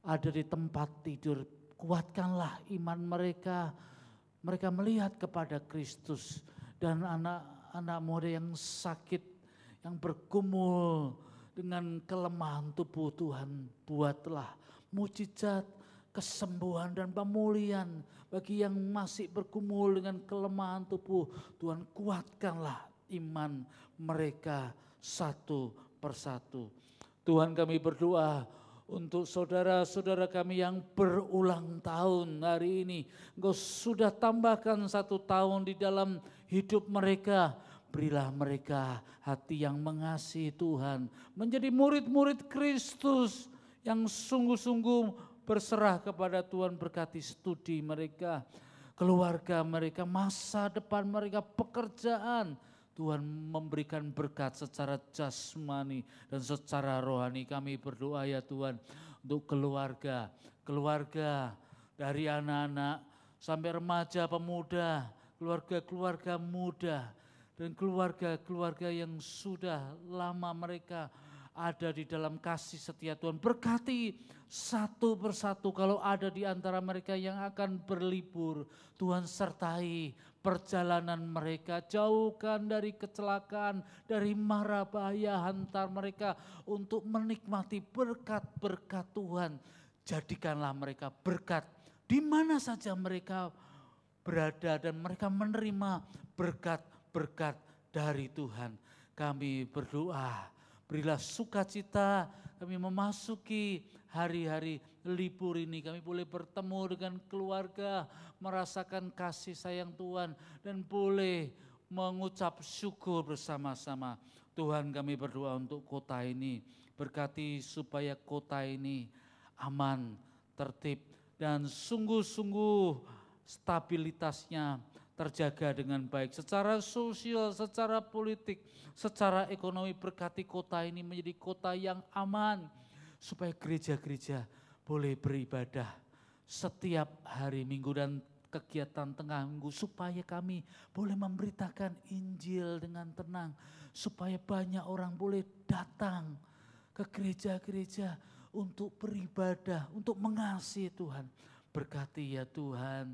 ada di tempat tidur. Kuatkanlah iman mereka, mereka melihat kepada Kristus. Dan anak-anak muda yang sakit, yang bergumul dengan kelemahan tubuh Tuhan, buatlah mujizat, kesembuhan dan pemulihan bagi yang masih bergumul dengan kelemahan tubuh. Tuhan, kuatkanlah iman mereka satu persatu. Tuhan, kami berdoa untuk saudara-saudara kami yang berulang tahun hari ini. Engkau sudah tambahkan 1 tahun di dalam hidup mereka. Berilah mereka hati yang mengasihi Tuhan, menjadi murid-murid Kristus yang sungguh-sungguh berserah kepada Tuhan. Berkati studi mereka, keluarga mereka, masa depan mereka, pekerjaan. Tuhan memberikan berkat secara jasmani dan secara rohani. Kami berdoa ya Tuhan untuk keluarga dari anak-anak sampai remaja, pemuda, keluarga-keluarga muda, dan keluarga-keluarga yang sudah lama mereka ada di dalam kasih setia Tuhan. Berkati satu persatu kalau ada di antara mereka yang akan berlibur. Tuhan sertai perjalanan mereka, jauhkan dari kecelakaan, dari mara bahaya, hantar mereka untuk menikmati berkat-berkat Tuhan. Jadikanlah mereka berkat di mana saja mereka berada dan mereka menerima berkat-berkat dari Tuhan. Kami berdoa, berilah sukacita kami memasuki hari-hari libur ini. Kami boleh bertemu dengan keluarga, merasakan kasih sayang Tuhan dan boleh mengucap syukur bersama-sama. Tuhan, kami berdoa untuk kota ini. Berkati supaya kota ini aman, tertib dan sungguh-sungguh stabilitasnya terjaga dengan baik secara sosial, secara politik, secara ekonomi. Berkati kota ini menjadi kota yang aman supaya gereja-gereja boleh beribadah setiap hari Minggu dan kegiatan tengah minggu, supaya kami boleh memberitakan Injil dengan tenang, supaya banyak orang boleh datang ke gereja-gereja untuk beribadah, untuk mengasihi Tuhan. Berkati ya Tuhan,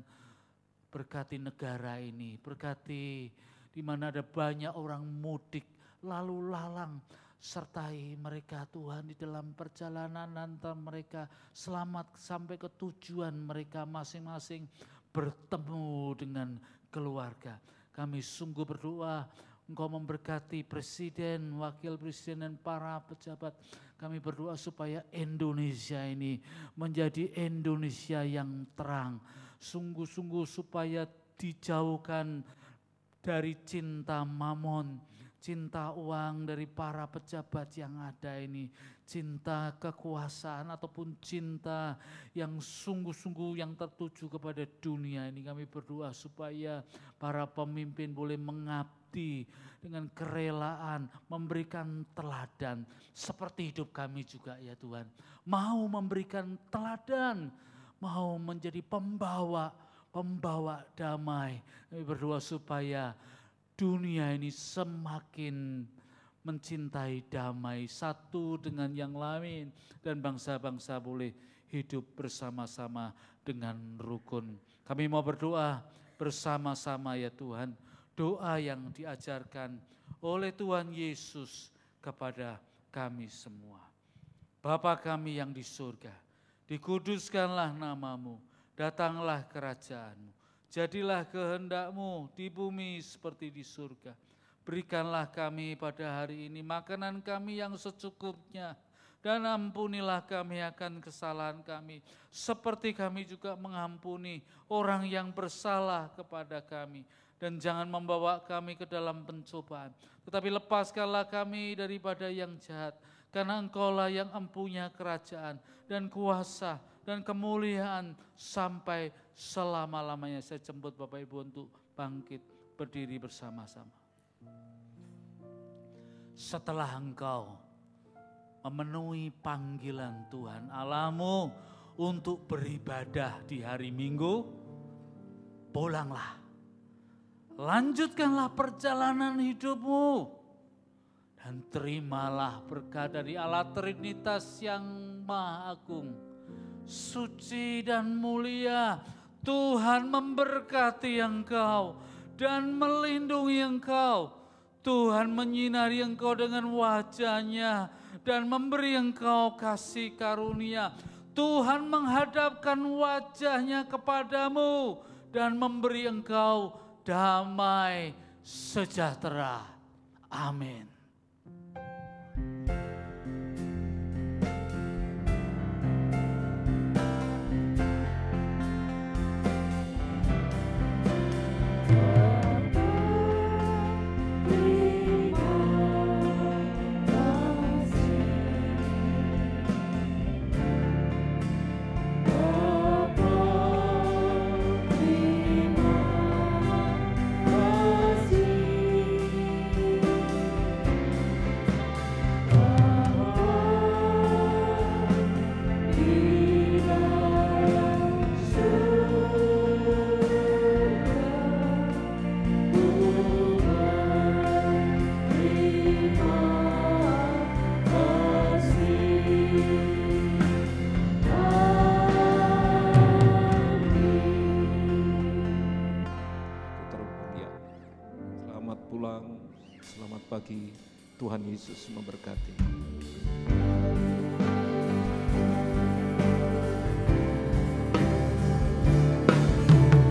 berkati negara ini, berkati di mana ada banyak orang mudik, lalu lalang, sertai mereka Tuhan di dalam perjalanan antar mereka, selamat sampai ke tujuan mereka masing-masing, bertemu dengan keluarga. Kami sungguh berdoa, Engkau memberkati presiden, wakil presiden dan para pejabat. Kami berdoa supaya Indonesia ini menjadi Indonesia yang terang. Sungguh-sungguh supaya dijauhkan dari cinta mamon, cinta uang dari para pejabat yang ada ini, cinta kekuasaan ataupun cinta yang sungguh-sungguh yang tertuju kepada dunia ini. Kami berdoa supaya para pemimpin boleh mengabdi dengan kerelaan, memberikan teladan seperti hidup kami juga ya Tuhan. Mau memberikan teladan, mau menjadi pembawa damai. Kami berdoa supaya dunia ini semakin mencintai damai satu dengan yang lain, dan bangsa-bangsa boleh hidup bersama-sama dengan rukun. Kami mau berdoa bersama-sama ya Tuhan, doa yang diajarkan oleh Tuhan Yesus kepada kami semua. Bapa kami yang di surga, dikuduskanlah namamu, datanglah kerajaan-Mu, jadilah kehendak-Mu di bumi seperti di surga. Berikanlah kami pada hari ini makanan kami yang secukupnya, dan ampunilah kami akan kesalahan kami, seperti kami juga mengampuni orang yang bersalah kepada kami. Dan jangan membawa kami ke dalam pencobaan, tetapi lepaskanlah kami daripada yang jahat. Karena Engkaulah yang empunya kerajaan dan kuasa dan kemuliaan sampai selama-lamanya. Saya jemput Bapak Ibu untuk bangkit berdiri bersama-sama. Setelah engkau memenuhi panggilan Tuhan Allahmu untuk beribadah di hari Minggu, pulanglah. Lanjutkanlah perjalanan hidupmu dan terimalah berkat dari Allah Trinitas yang Maha Agung, suci dan mulia. Tuhan memberkati engkau dan melindungi engkau. Tuhan menyinari engkau dengan wajah-Nya dan memberi engkau kasih karunia. Tuhan menghadapkan wajahnya kepadamu dan memberi engkau damai sejahtera. Amin. Pagi, Tuhan Yesus memberkati.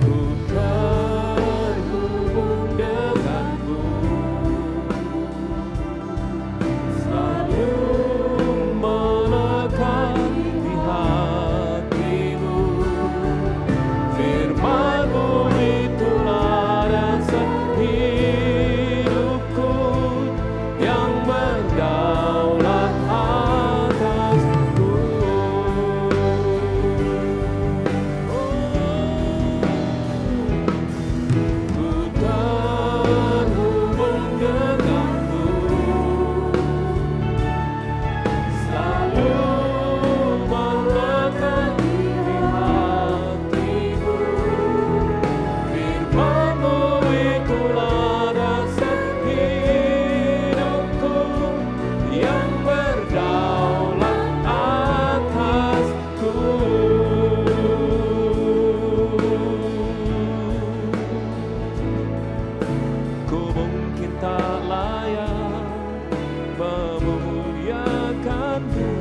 Ku terhubung denganmu, selalu melekat di hatimu. Firman-Mu itulah dasar hidupku, yang berdaulat atasku. Ku terhubung denganmu, selalu melekat di hatimu. Firman-Mu itulah dasar hidupku, yang berdaulat atasku. Ku mungkin tak layak memuliakanmu,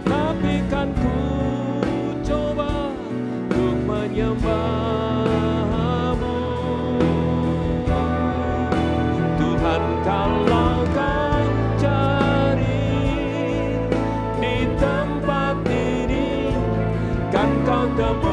tapi kan ku coba untuk menyembahmu. Tuhan, kalau kau cari di tempat ini, kan kau temukan